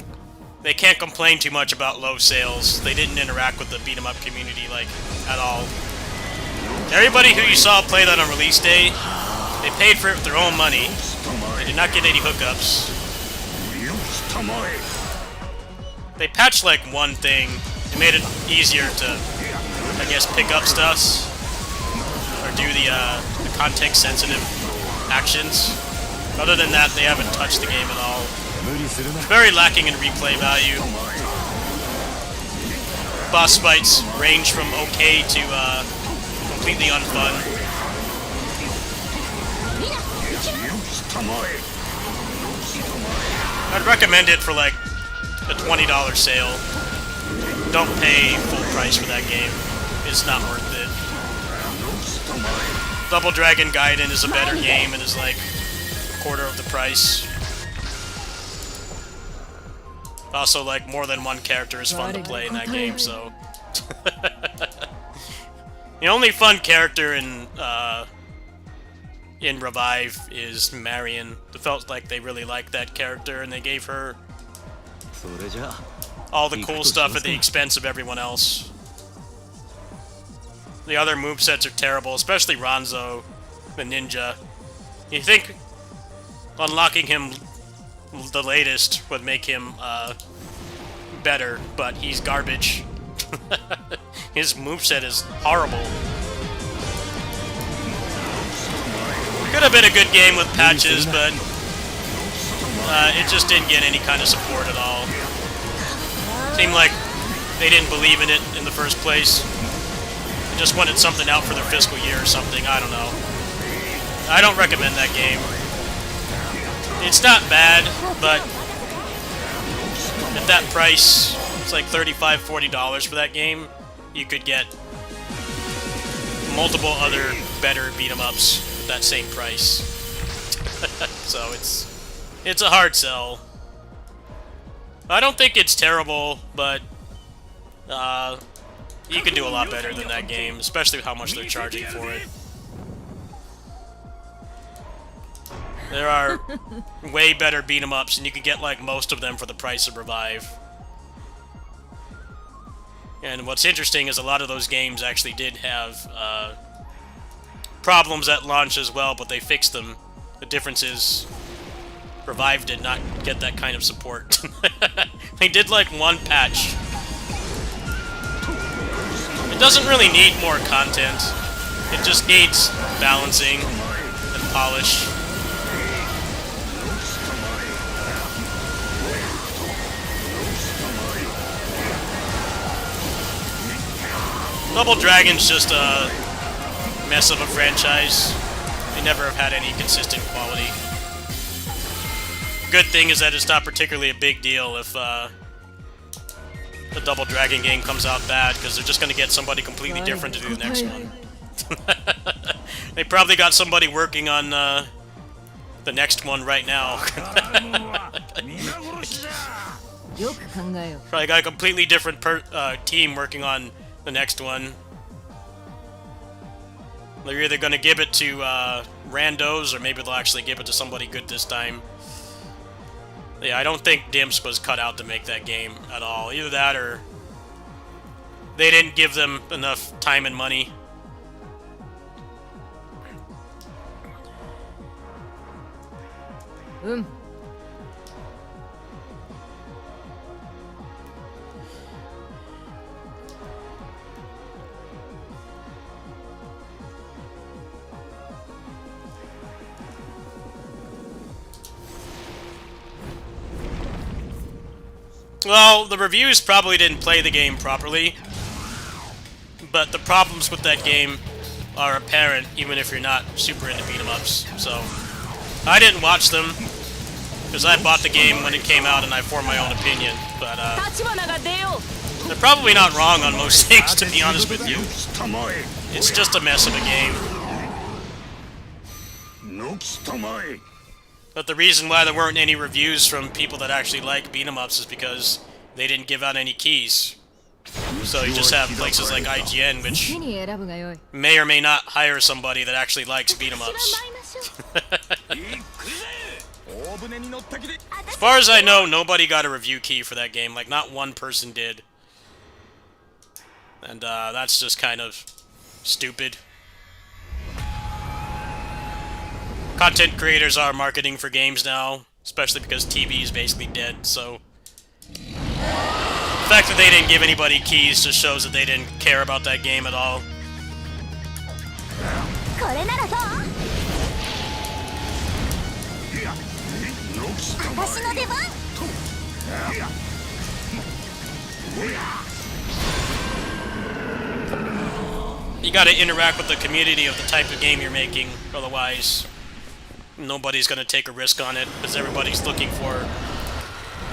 they can't complain too much about low sales. They didn't interact with the beat-em-up community, like, at all. Everybody who you saw play that on release day, they paid for it with their own money. They did not get any hookups. They patched, like, one thing. It made it easier to, I guess, pick up stuff, or do the context-sensitive actions. Other than that, they haven't touched the game at all. It's very lacking in replay value. Boss fights range from okay to completely unfun. I'd recommend it for like a $20 sale. Don't pay full price for that game. It's not worth it. Double Dragon Gaiden is a better game and is like a quarter of the price. Also, like, more than one character is fun to play in that game, so... The only fun character in Revive is Marion. It felt like they really liked that character, and they gave her all the cool stuff at the expense of everyone else. The other movesets are terrible, especially Ranzo, the ninja. You think unlocking him the latest would make him better, but he's garbage. His moveset is horrible. Could have been a good game with patches, but it just didn't get any kind of support at all. Seemed like they didn't believe in it in the first place. They just wanted something out for their fiscal year or something, I don't know. I don't recommend that game. It's not bad, but at that price, it's like $35, $40 for that game. You could get multiple other better beat-em-ups at that same price. So it's a hard sell. I don't think it's terrible, but you could do a lot better than that game, especially with how much they're charging for it. There are way better beat-em-ups, and you can get like most of them for the price of Revive. And what's interesting is a lot of those games actually did have problems at launch as well, but they fixed them. The difference is Revive did not get that kind of support. They did like one patch. It doesn't really need more content. It just needs balancing and polish. Double Dragon's just a mess of a franchise. They never have had any consistent quality. Good thing is that it's not particularly a big deal if the Double Dragon game comes out bad, because they're just going to get somebody completely different to do the next one. They probably got somebody working on the next one right now. Probably got a completely different team working on the next one. They're either going to give it to randos, or maybe they'll actually give it to somebody good this time. Yeah, I don't think Dimps was cut out to make that game at all. Either that, or they didn't give them enough time and money. Well, the reviews probably didn't play the game properly, but the problems with that game are apparent even if you're not super into beat-em-ups. So, I didn't watch them, because I bought the game when it came out and I formed my own opinion, but they're probably not wrong on most things, to be honest with you. It's just a mess of a game. But the reason why there weren't any reviews from people that actually like beat-em-ups is because they didn't give out any keys. So you just have places like IGN, which may or may not hire somebody that actually likes beat-em-ups. As far as I know, nobody got a review key for that game. Like, not one person did. And that's just kind of stupid. Content creators are marketing for games now, especially because TV is basically dead, so the fact that they didn't give anybody keys just shows that they didn't care about that game at all. You gotta interact with the community of the type of game you're making, otherwise nobody's gonna take a risk on it, because everybody's looking for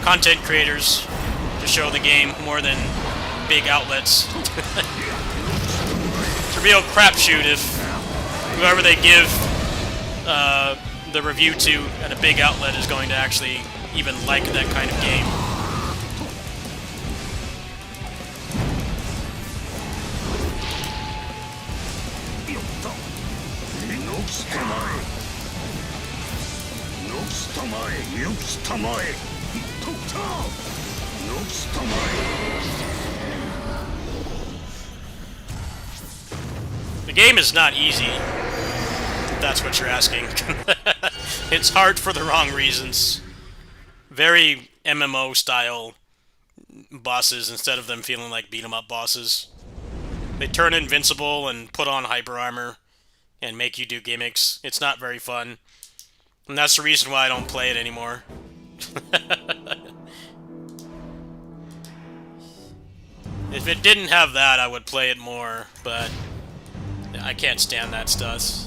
content creators to show the game more than big outlets. It's a real crapshoot if whoever they give the review to at a big outlet is going to actually even like that kind of game. The game is not easy, if that's what you're asking. It's hard for the wrong reasons. Very MMO style bosses instead of them feeling like beat 'em up bosses. They turn invincible and put on hyper armor and make you do gimmicks. It's not very fun. And that's the reason why I don't play it anymore. If it didn't have that, I would play it more, but I can't stand that stuff.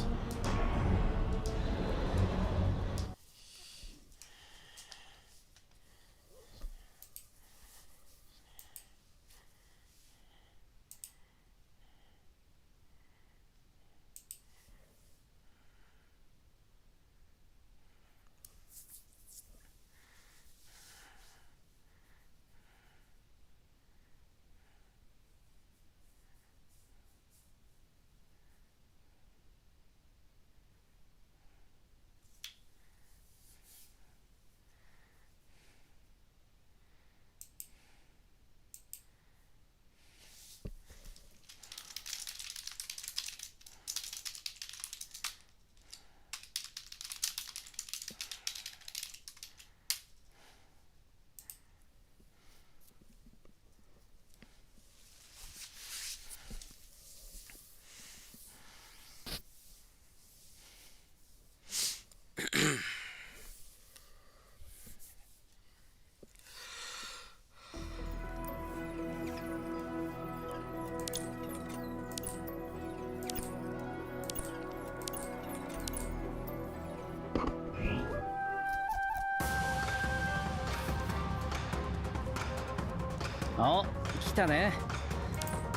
あ、来たね。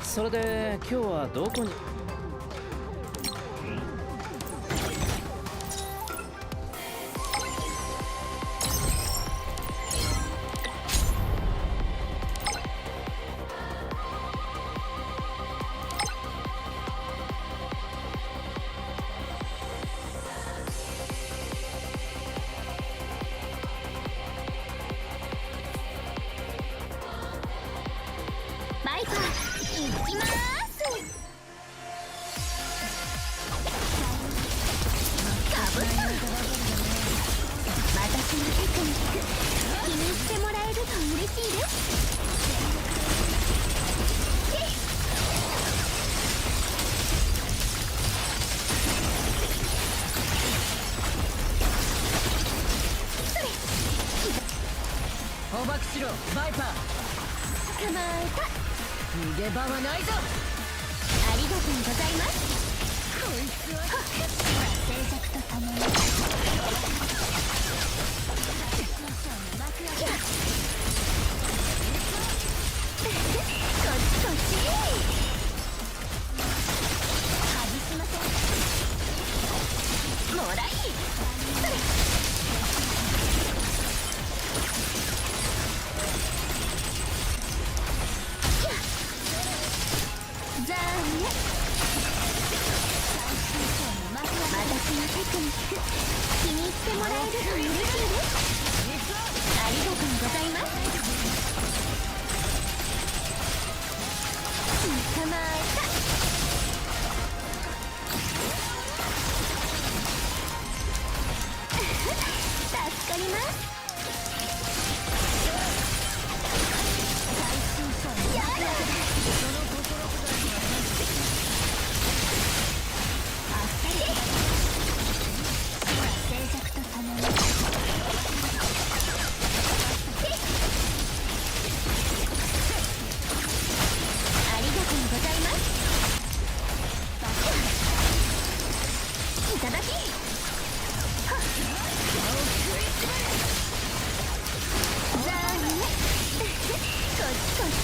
それで今日はどこに。バイパー行きまーす。カブトン、私のテクニック気に入ってもらえると嬉しいです。捕獲しろバイパー。捕まえた。逃げ場はないぞ。ありがとうございます。こいつは静寂とともにこっちこっち外しません。もらいそれじゃあね。私のテクニック気に入ってもらえると嬉しいです。ありがとうございます。捕まえた。助かります。やだ。静寂とともにありがとうございます。いただき。はっじゃあね。こっちこっち。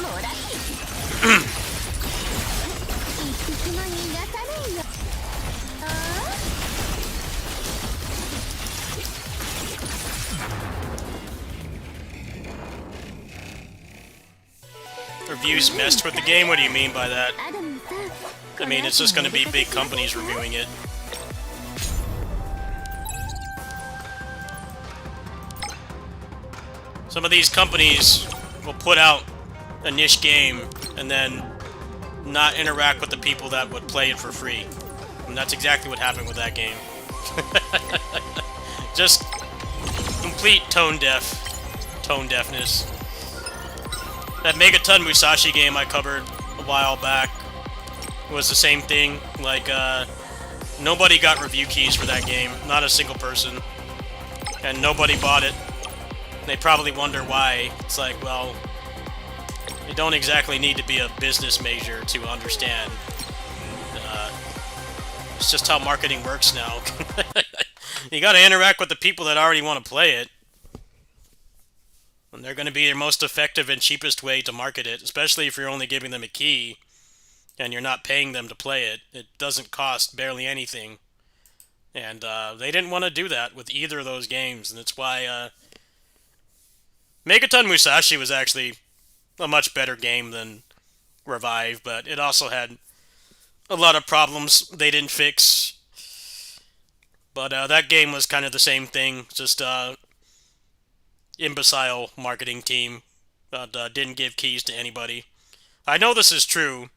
もらい一匹も逃がさないよ。Reviews messed with the game? What do you mean by that? アダムさん、 I mean, it's just gonna be big companies reviewing it. Some of these companies will put out a niche game and then not interact with the people that would play it for free. And that's exactly what happened with that game. Just complete tone deafness. That Megaton Musashi game I covered a while back was the same thing. Like, nobody got review keys for that game. Not a single person. And nobody bought it. They probably wonder why. It's like, well, you don't exactly need to be a business major to understand. It's just how marketing works now. You gotta interact with the people that already want to play it. And they're going to be your most effective and cheapest way to market it, especially if you're only giving them a key and you're not paying them to play it. It doesn't cost barely anything. And they didn't want to do that with either of those games, and that's why Megaton Musashi was actually a much better game than Revive, but it also had a lot of problems they didn't fix. But that game was kind of the same thing, just imbecile marketing team that didn't give keys to anybody. I know this is true.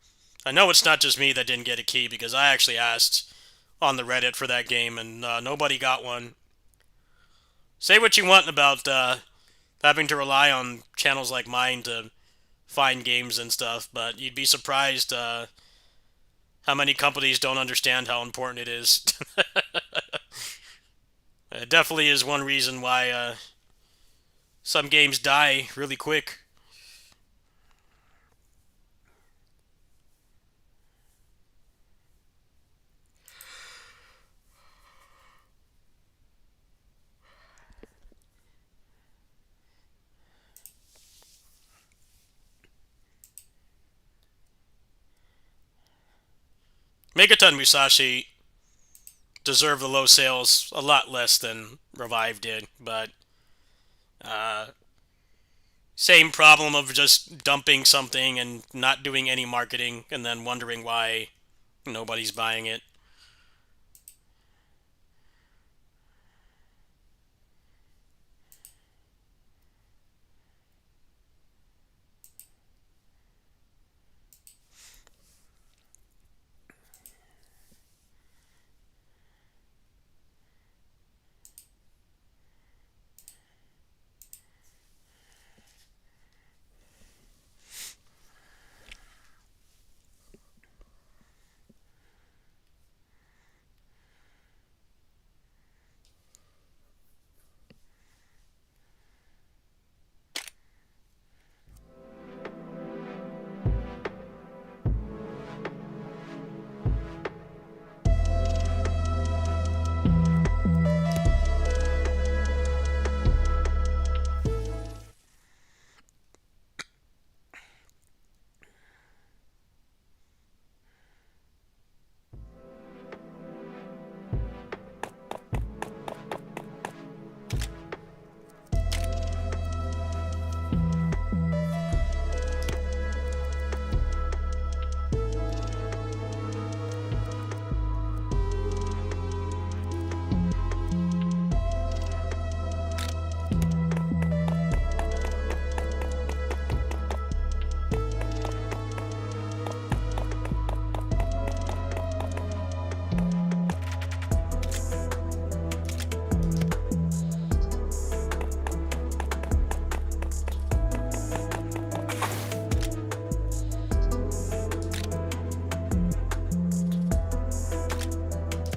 I know it's not just me that didn't get a key, because I actually asked on the Reddit for that game, and nobody got one. Say what you want about having to rely on channels like mine to find games and stuff, but you'd be surprised how many companies don't understand how important it is. It definitely is one reason why some games die really quick. Megaton Musashi deserved the low sales a lot less than Revive did, but same problem of just dumping something and not doing any marketing and then wondering why nobody's buying it.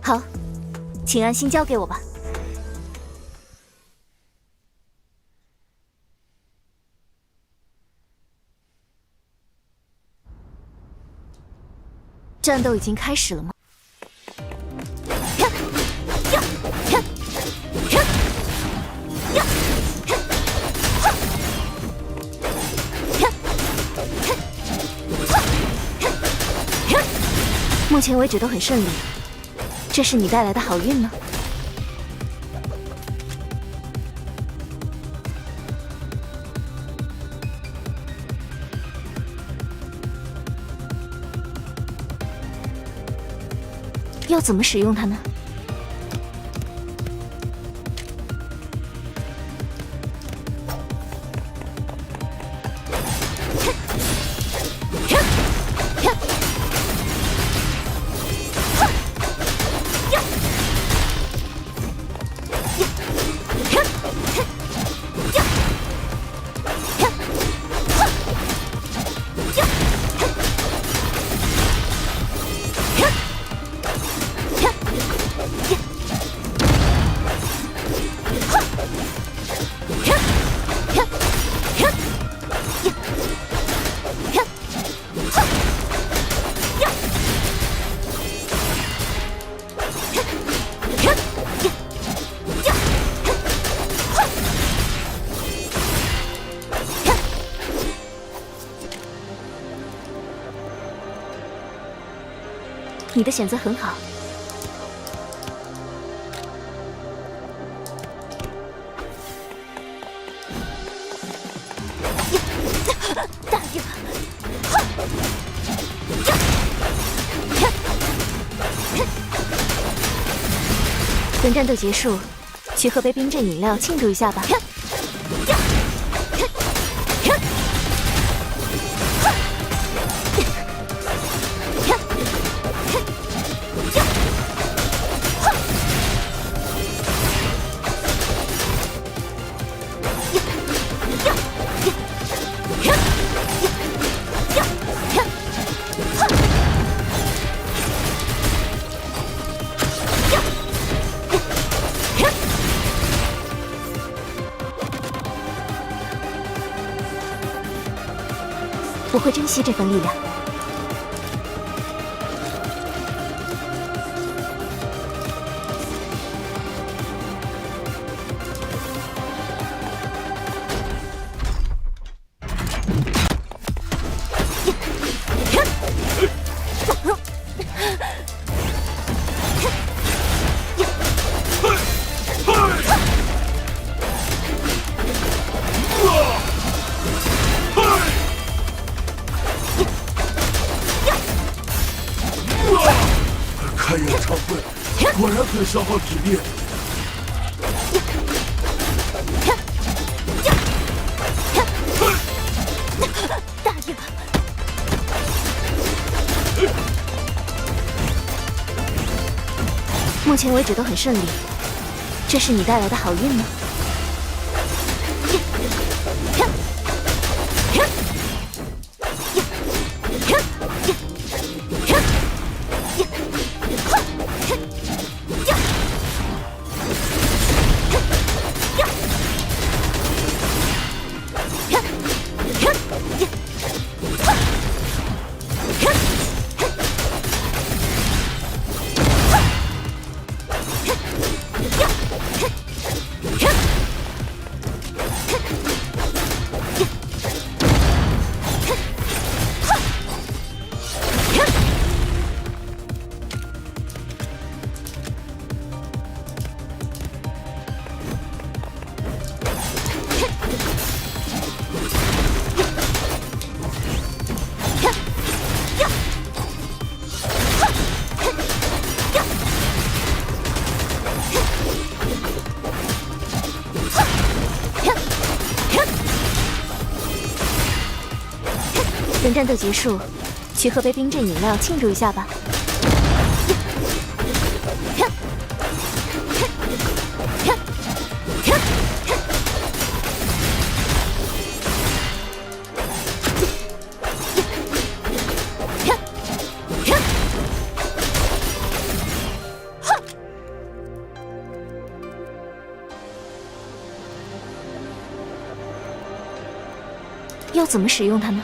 好，请安心交给我吧。战斗已经开始了吗？目前为止都很顺利。这是你带来的好运吗？要怎么使用它呢？你的选择很好。大爷！等战斗结束，去喝杯冰镇饮料庆祝一下吧。我会珍惜这份力量。这消耗体力。答应了。目前为止都很顺利，这是你带来的好运吗？等战斗结束，去喝杯冰镇饮料庆祝一下吧。要怎么使用它呢？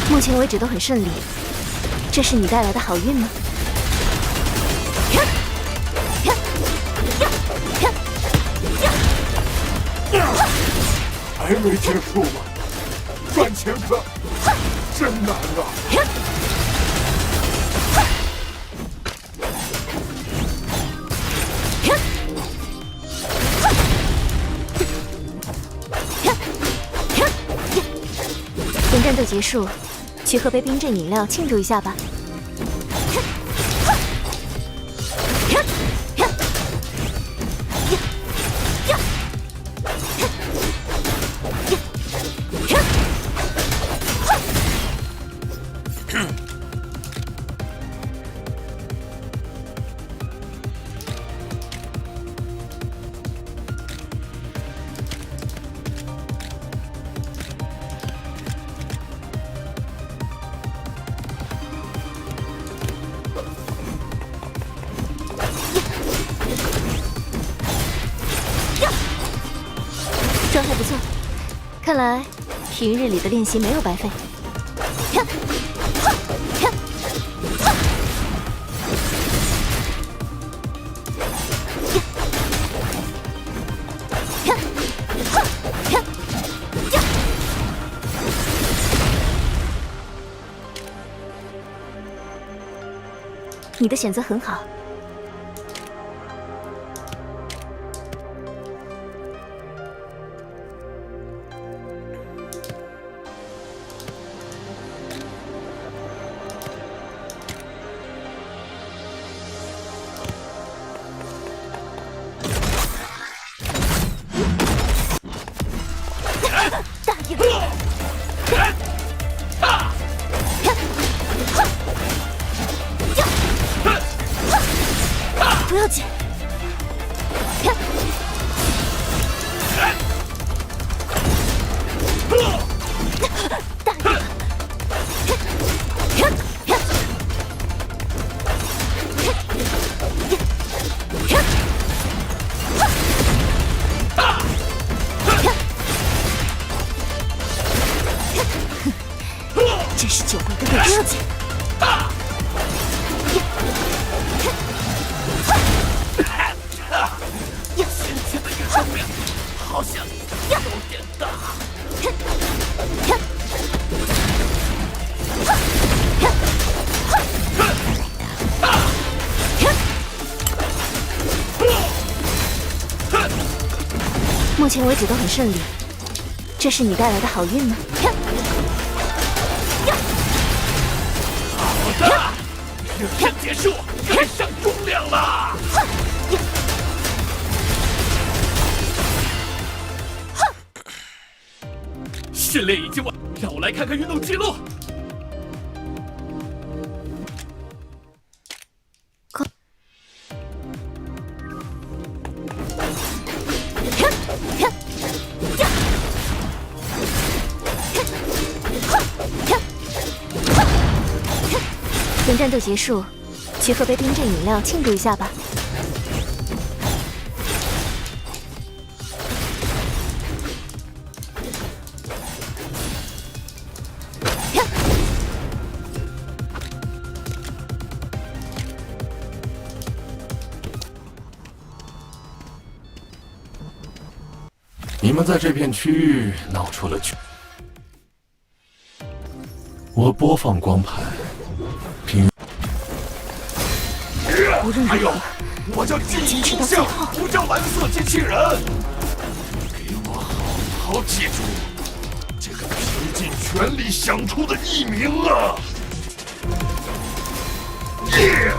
目前为止都很顺利，这是你带来的好运吗？还没结束吗？赚钱可真难啊！等战斗结束，去喝杯冰镇饮料庆祝一下吧。状态不错，看来平日里的练习没有白费。你的选择很好。答应了。不要紧。答应了。真是久违的不要紧。前为止都很顺利，这是你带来的好运吗？好的，热身结束，该上重量了。训练已经完，让我来看看运动记录。等战斗结束，去喝杯冰镇饮料庆祝一下吧。你们在这片区域闹出了我播放光盘。还有，我叫记忆音效，不叫蓝色机器人。给我好好记住这个拼尽全力想出的艺名啊！耶！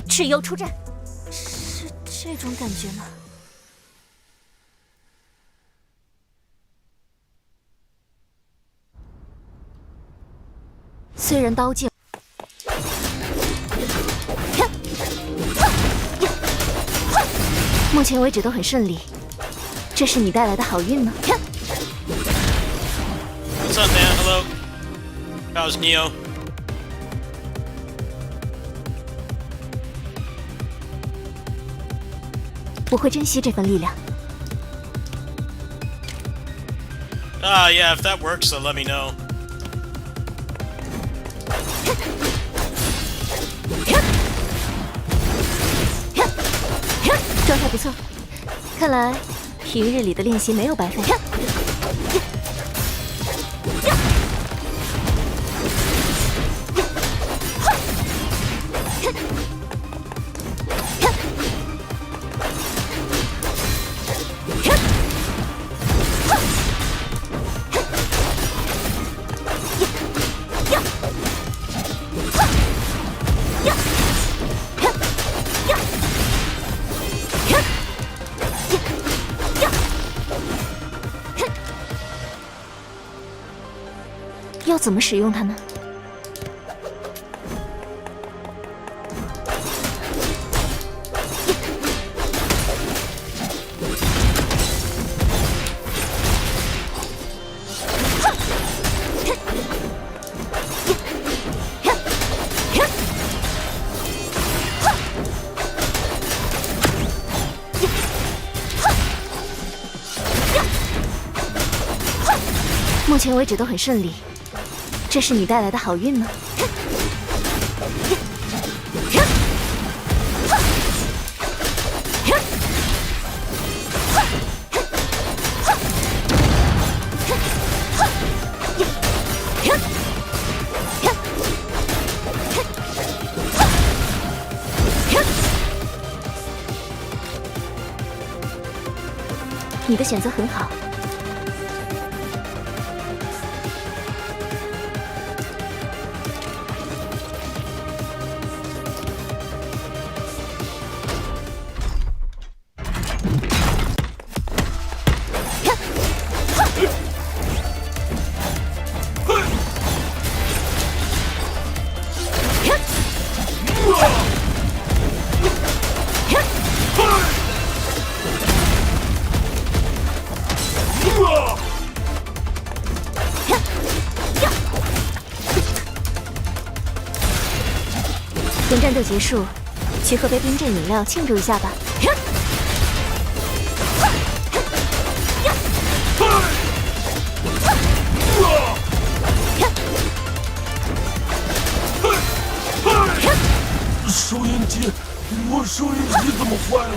蚩尤出战，是这种感觉吗？虽然刀剑，目前为止都很顺利，这是你带来的好运吗？ What's up, man? Hello. How's Neo? 我会珍惜这份力量。 Yeah, if that works, then let me know. 状态不错，看来平日里的练习没有白费。要怎么使用它呢？目前为止都很顺利。 这是你带来的好运吗？你的选择很好。等战斗结束，去喝杯冰镇饮料庆祝一下吧。收音机，我收音机怎么坏了？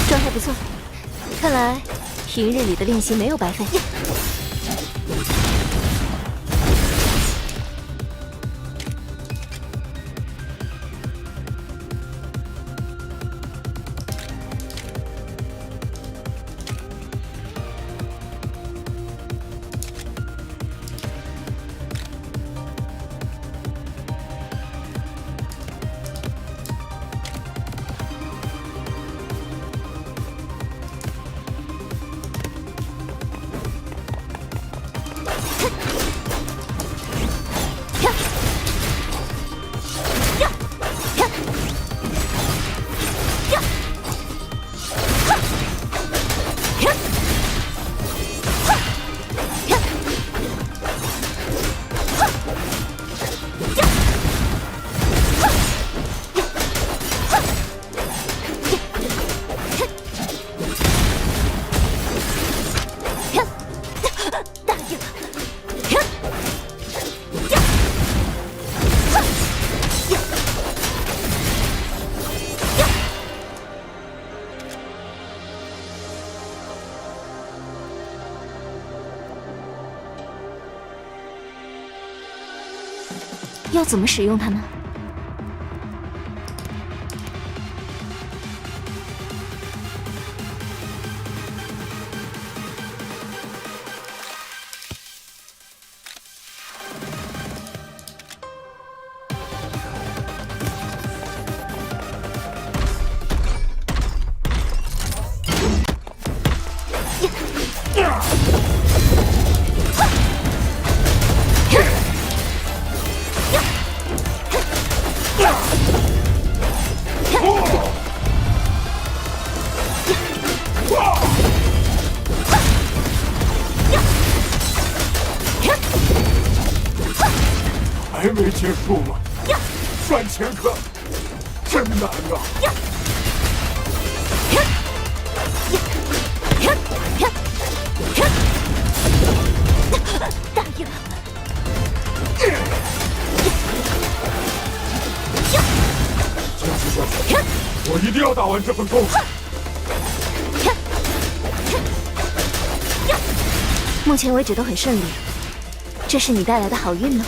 状态不错，看来平日里的练习没有白费。要怎么使用它呢？还没结束吗？3000克，真难啊！答应了。坚持下去，我一定要打完这份工。目前为止都很顺利，这是你带来的好运吗？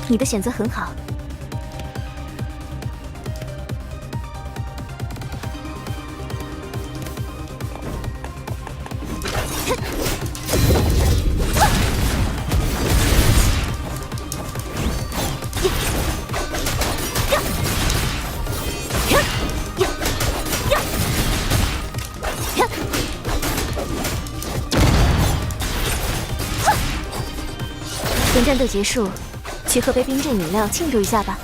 你的选择很好。等战斗结束，去喝杯冰镇饮料庆祝一下吧。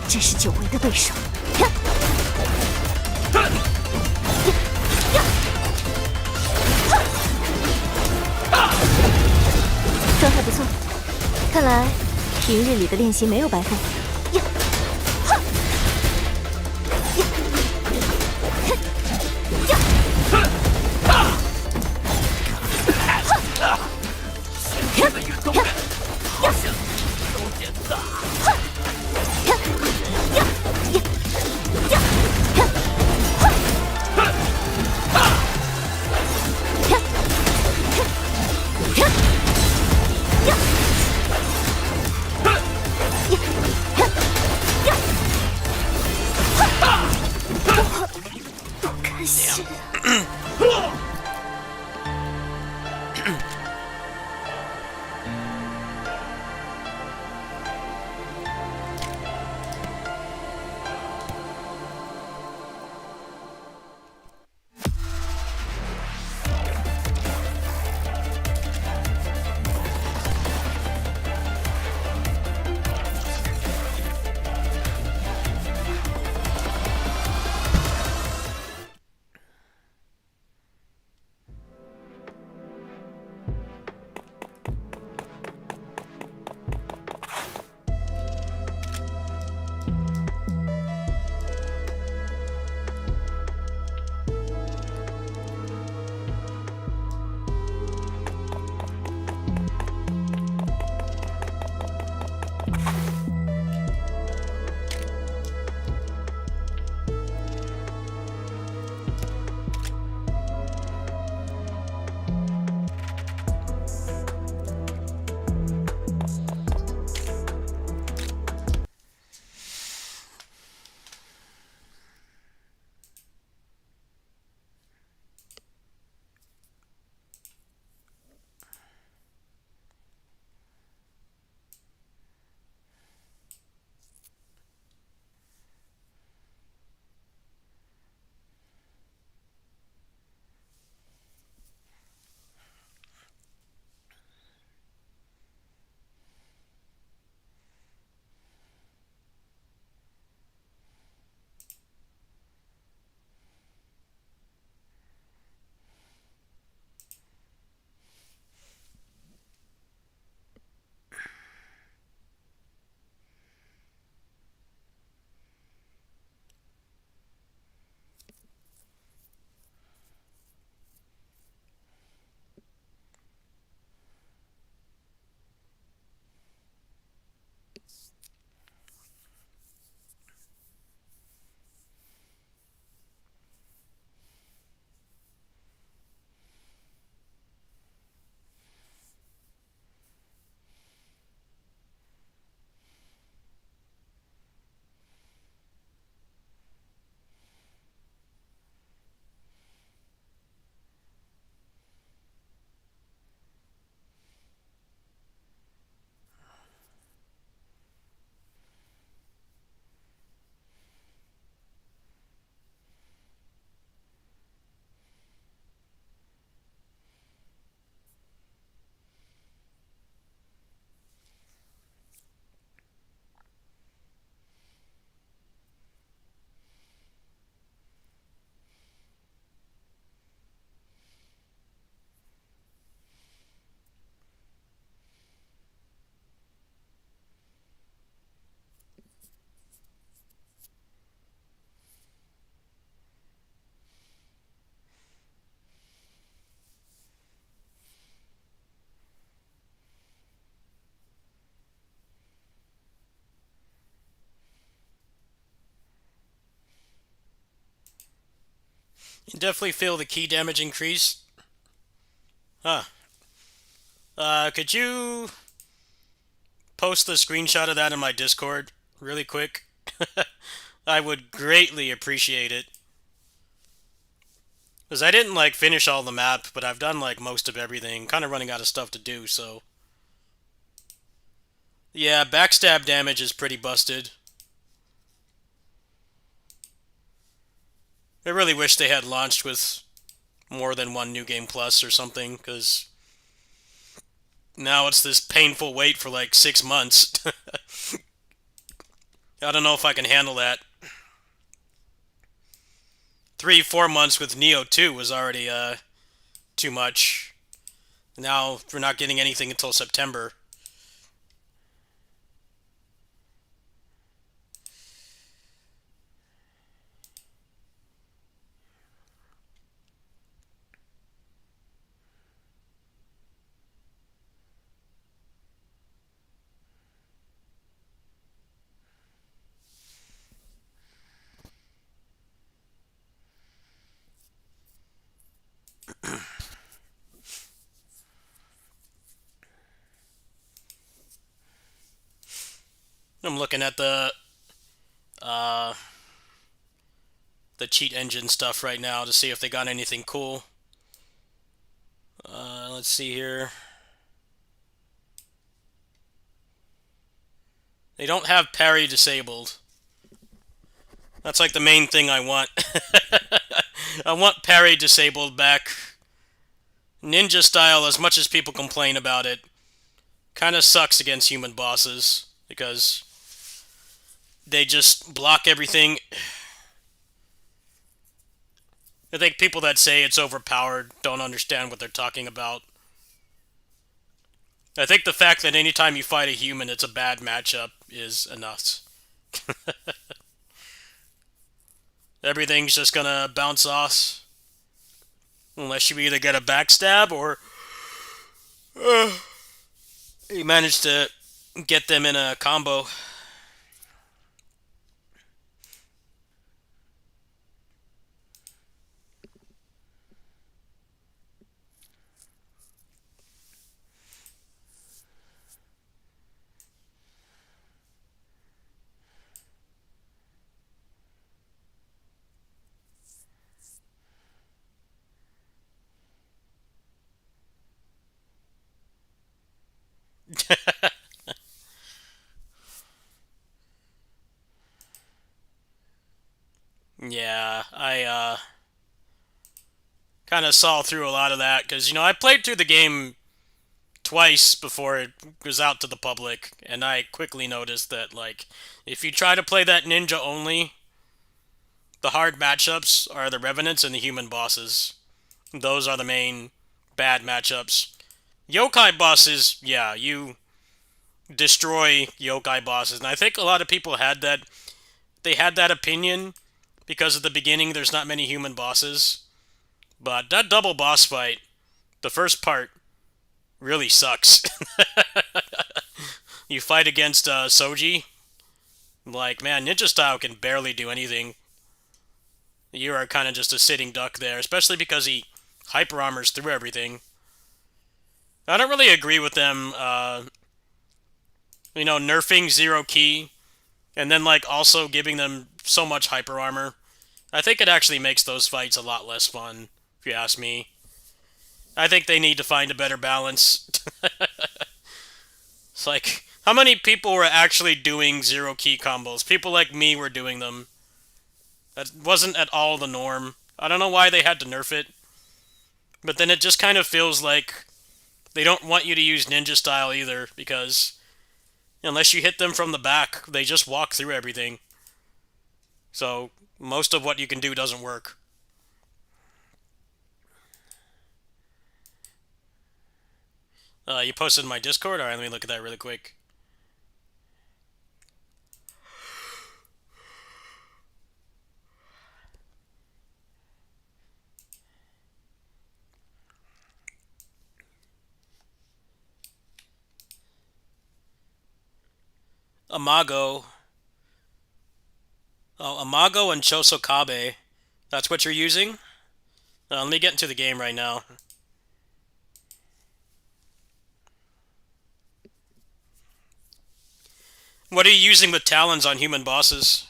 这是久违的对手。状态不错，看来平日里的练习没有白费。现在运动量好像有点大。You definitely feel the key damage increase. Huh. Could you post the screenshot of that in my Discord really quick? I would greatly appreciate it. Because I didn't, like, finish all the map, but I've done, like, most of everything. Kind of running out of stuff to do, so... Yeah, backstab damage is pretty busted. I really wish they had launched with more than one New Game Plus or something, because now it's this painful wait for like 6 months. I don't know if I can handle that. 3, 4 months with Neo 2 was already too much. Now we're not getting anything until September. I'm looking at uh, the cheat engine stuff right now to see if they got anything cool. Let's see here. They don't have parry disabled. That's like the main thing I want. I want parry disabled back. Ninja style, as much as people complain about it, kind of sucks against human bosses because they just block everything. I think people that say it's overpowered don't understand what they're talking about. I think the fact that anytime you fight a human it's a bad matchup is enough. Everything's just gonna bounce off. Unless you either get a backstab or you manage to get them in a combo. Yeah, I kind of saw through a lot of that because, I played through the game twice before it was out to the public, and I quickly noticed that, like, if you try to play that ninja only, the hard matchups are the Revenants and the human bosses. Those are the main bad matchups. Yokai bosses, yeah, you destroy yokai bosses, and I think a lot of people had that. They had that opinion because at the beginning there's not many human bosses. But that double boss fight, the first part, really sucks. You fight against Soji. Like, man, ninja style can barely do anything. You are kind of just a sitting duck there, especially because he hyper armors through everything. I don't really agree with them, nerfing zero key and then, like, also giving them so much hyper armor. I think it actually makes those fights a lot less fun, if you ask me. I think they need to find a better balance. It's like, how many people were actually doing zero key combos? People like me were doing them. That wasn't at all the norm. I don't know why they had to nerf it. But then it just kind of feels like they don't want you to use ninja style either, because unless you hit them from the back, they just walk through everything. So most of what you can do doesn't work. You posted in my Discord? Alright, let me look at that really quick. Amago. Oh, Amago and Chosokabe. That's what you're using? Let me get into the game right now. What are you using with talons on human bosses?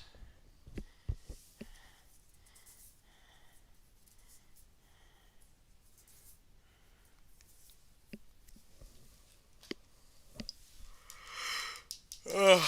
Ugh.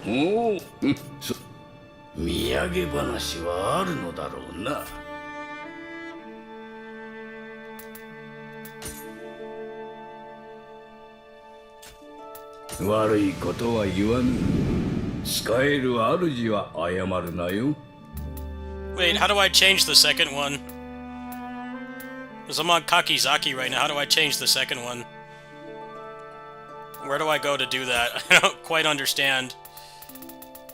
おお、土産話はあるのだろうな。悪いことは言わぬ。使える主は謝るなよ。Wait, how do I change the second one? Because I'm on Kakizaki right now. How do I change the second one? Where do I go to do that? I don't quite understand.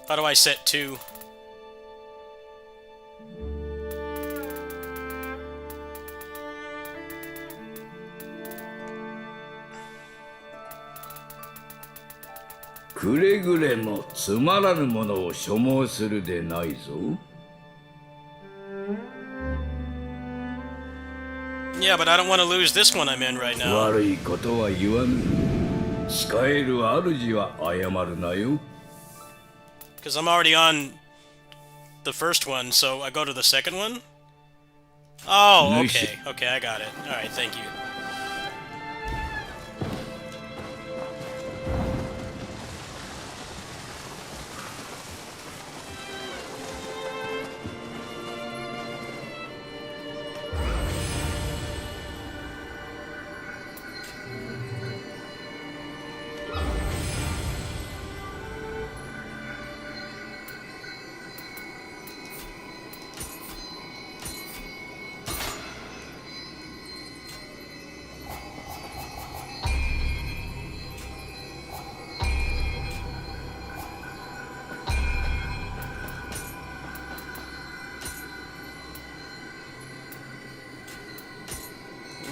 How do I set 2? くれぐれもつまらぬものを所望するでないぞ。Yeah, but I don't want to lose this one I'm in right now. 悪いことは言わぬ。使える主は謝るなよ。 Because I'm already on the first one, so I go to the second one? Oh, okay. Okay, I got it. Alright, thank you.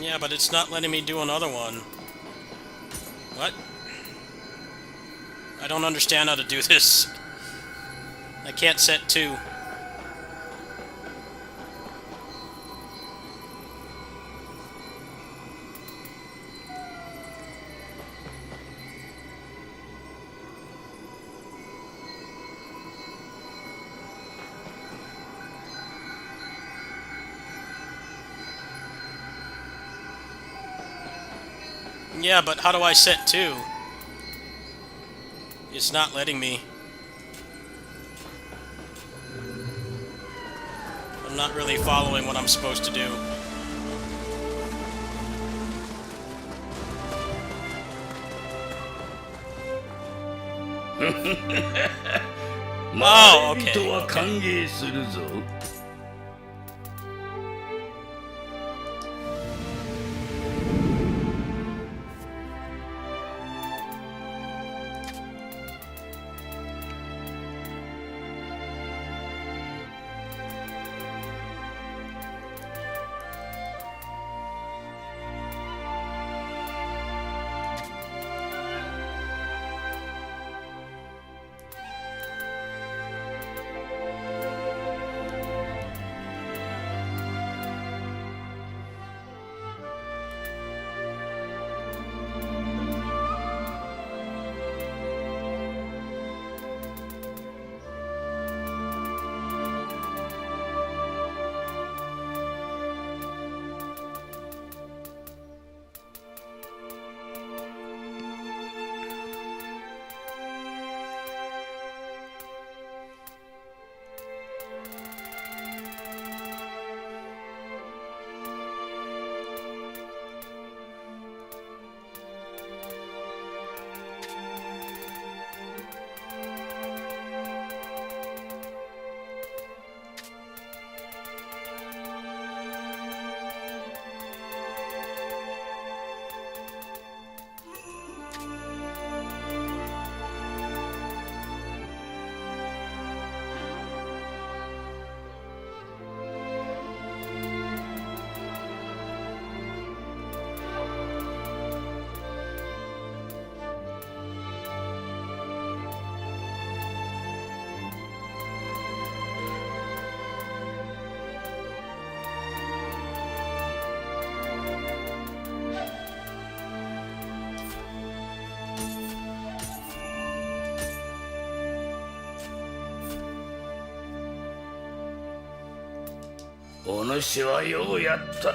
Yeah, but it's not letting me do another one. What? I don't understand how to do this. I can't set 2. Yeah, but how do I set 2? It's not letting me. I'm not really following what I'm supposed to do. Oh, okay. 人は歓迎するぞ。 Oh, お主はようやった。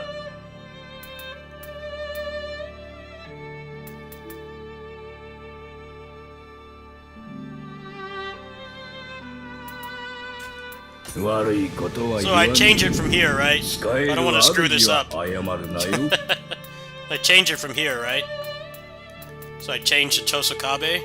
悪いことは So 言わ I ぬ。 change it from here, right? 使 I える don't want to screw 主 this は up. 謝るなよ。I change it from here, right? So I change to Tosokabe.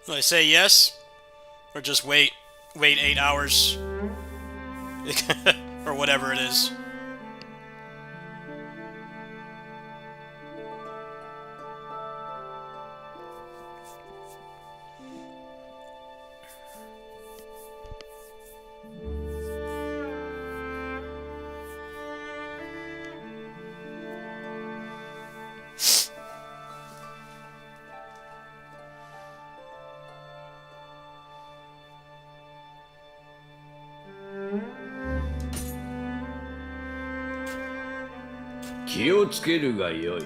Do I say yes? Or just wait 8 hours? Or whatever it is.「気をつけるがよい。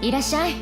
いらっしゃい。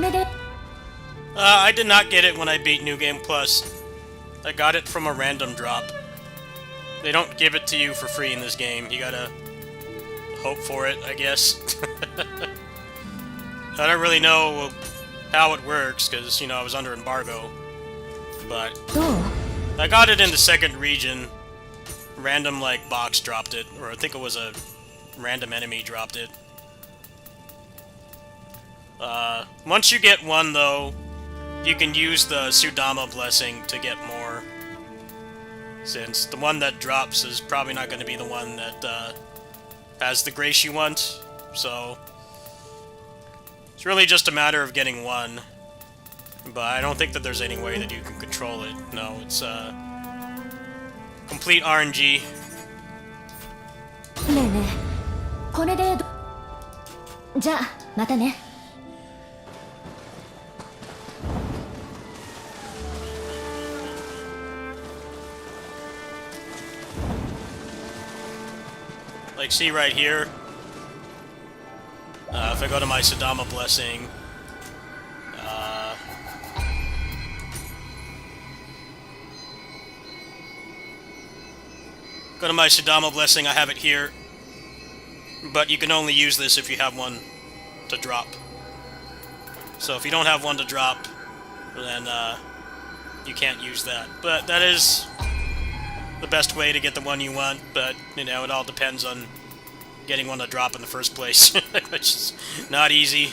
れで I did not get it when I beat New Game Plus. I got it from a random drop. They don't give it to you for free in this game. You gotta hope for it, I guess. I don't really know how it works, because, you know, I was under embargo. But どう I got it in the second region. Random, like, box dropped it. Or I think it was a random enemy dropped it. Once you get one, though, you can use the Sudama Blessing to get more. Since the one that drops is probably not going to be the one that has the grace you want. So it's really just a matter of getting one. But I don't think that there's any way that you can control it. No, it's complete RNG. ねえねえこれでじゃあまたね Like, see right here? If I go to my Sudama Blessing... go to my Sudama Blessing, I have it here. But you can only use this if you have one to drop. So if you don't have one to drop, then you can't use that. But that is the best way to get the one you want, but, you know, it all depends on getting one to drop in the first place, which is not easy.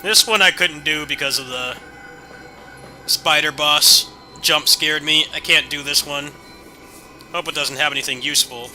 This one I couldn't do because of the spider boss jump scared me. I can't do this one. Hope it doesn't have anything useful.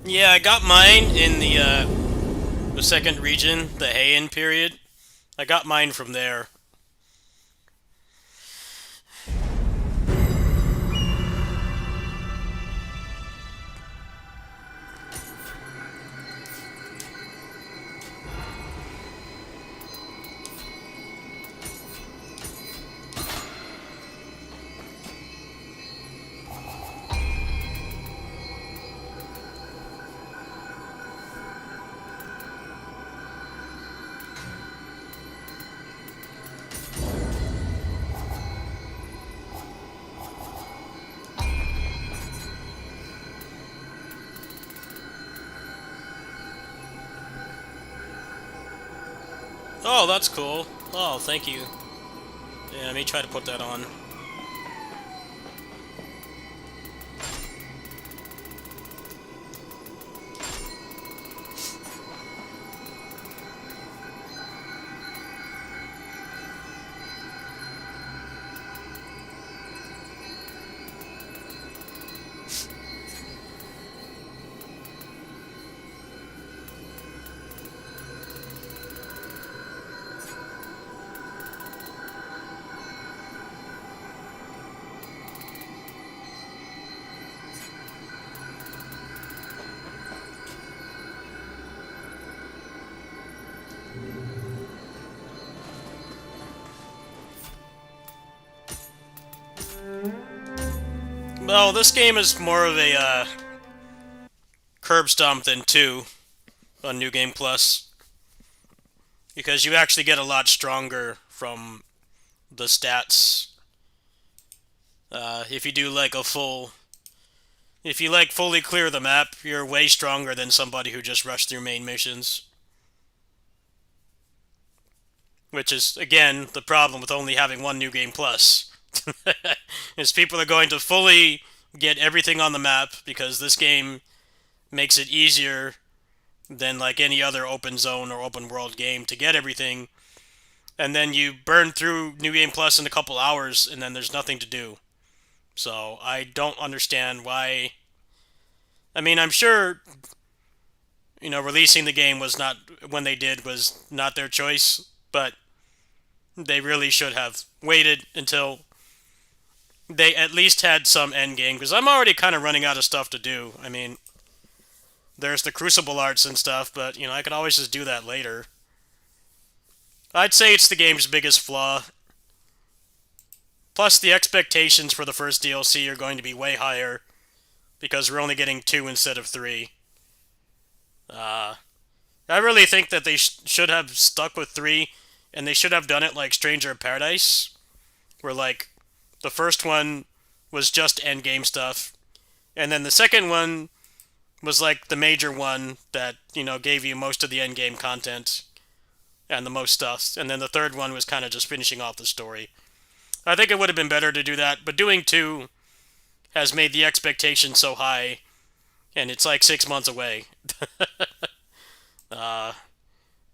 Yeah, I got mine in the second region, the Heian period. I got mine from there. Oh, that's cool. Oh, thank you. Yeah, let me try to put that on. Well, this game is more of a curb stomp than 2 on New Game Plus, because you actually get a lot stronger from the stats. If you do like a full, if you like fully clear the map, you're way stronger than somebody who just rushed through main missions. Which is, again, the problem with only having one New Game Plus. is people are going to fully get everything on the map, because this game makes it easier than like any other open zone or open world game to get everything, and then you burn through New Game Plus in a couple hours, and then there's nothing to do. So I don't understand why. I mean, I'm sure, releasing the game was not, when they did, was not their choice, but they really should have waited until they at least had some end game, because I'm already kind of running out of stuff to do. I mean, there's the Crucible arts and stuff, but, I could always just do that later. I'd say it's the game's biggest flaw. Plus, the expectations for the first DLC are going to be way higher, because we're only getting 2 instead of 3. I really think that they should have stuck with 3, and they should have done it like Stranger of Paradise, where, like, the first one was just endgame stuff, and then the second one was like the major one that, gave you most of the endgame content and the most stuff, and then the third one was kind of just finishing off the story. I think it would have been better to do that, but doing 2 has made the expectation so high, and it's like 6 months away. I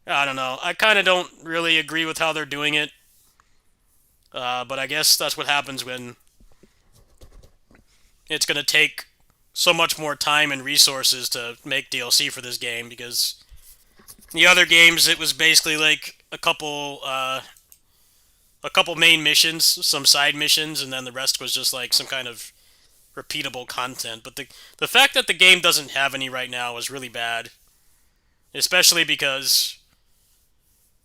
don't know. I kind of don't really agree with how they're doing it. But I guess that's what happens when it's going to take so much more time and resources to make DLC for this game, because the other games, it was basically like a couple main missions, some side missions, and then the rest was just like some kind of repeatable content. But the fact that the game doesn't have any right now is really bad, especially because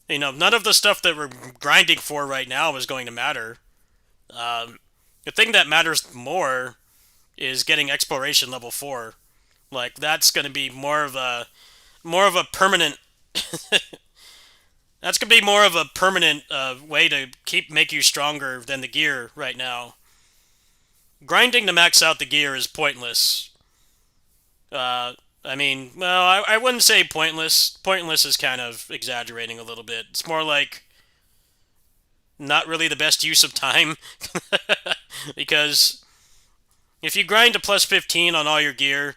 none of the stuff that we're grinding for right now is going to matter. The thing that matters more is getting exploration level 4. Like, that's going to be more of a permanent that's going to be more of a permanent way to make you stronger than the gear right now. Grinding to max out the gear is pointless. I mean, well, I wouldn't say pointless. Pointless is kind of exaggerating a little bit. It's more like not really the best use of time. Because if you grind to plus 15 on all your gear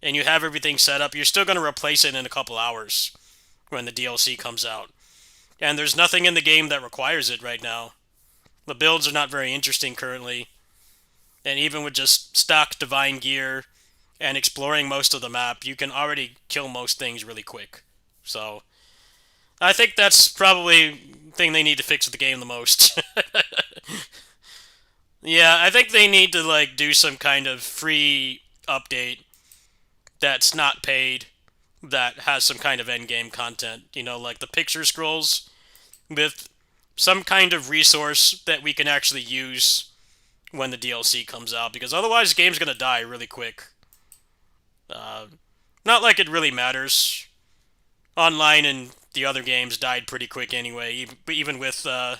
and you have everything set up, you're still going to replace it in a couple hours when the DLC comes out. And there's nothing in the game that requires it right now. The builds are not very interesting currently. And even with just stock divine gear and exploring most of the map, you can already kill most things really quick. So I think that's probably the thing they need to fix with the game the most. Yeah, I think they need to like do some kind of free update that's not paid, that has some kind of endgame content. You know, like the picture scrolls with some kind of resource that we can actually use when the DLC comes out, because otherwise the game's gonna die really quick. Not like it really matters. Online and the other games died pretty quick anyway, even with a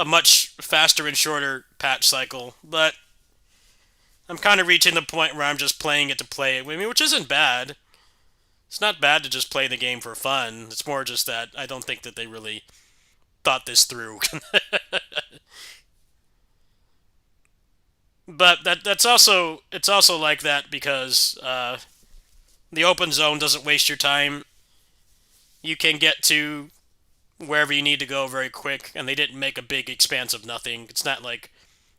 much faster and shorter patch cycle. But I'm kind of reaching the point where I'm just playing it to play it. I mean, which isn't bad. It's not bad to just play the game for fun. It's more just that I don't think that they really thought this through. But that's also, it's also like that because the open zone doesn't waste your time. You can get to wherever you need to go very quick, and they didn't make a big expanse of nothing. It's not like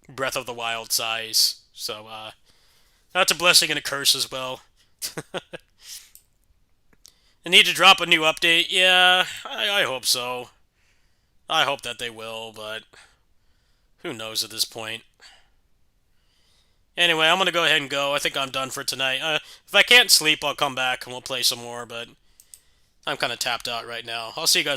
Breath of the Wild size. So that's a blessing and a curse as well. They need to drop a new update. Yeah, I hope so. I hope that they will, but who knows at this point. Anyway, I'm going to go ahead and go. I think I'm done for tonight. If I can't sleep, I'll come back and we'll play some more, but I'm kind of tapped out right now. I'll see you guys later.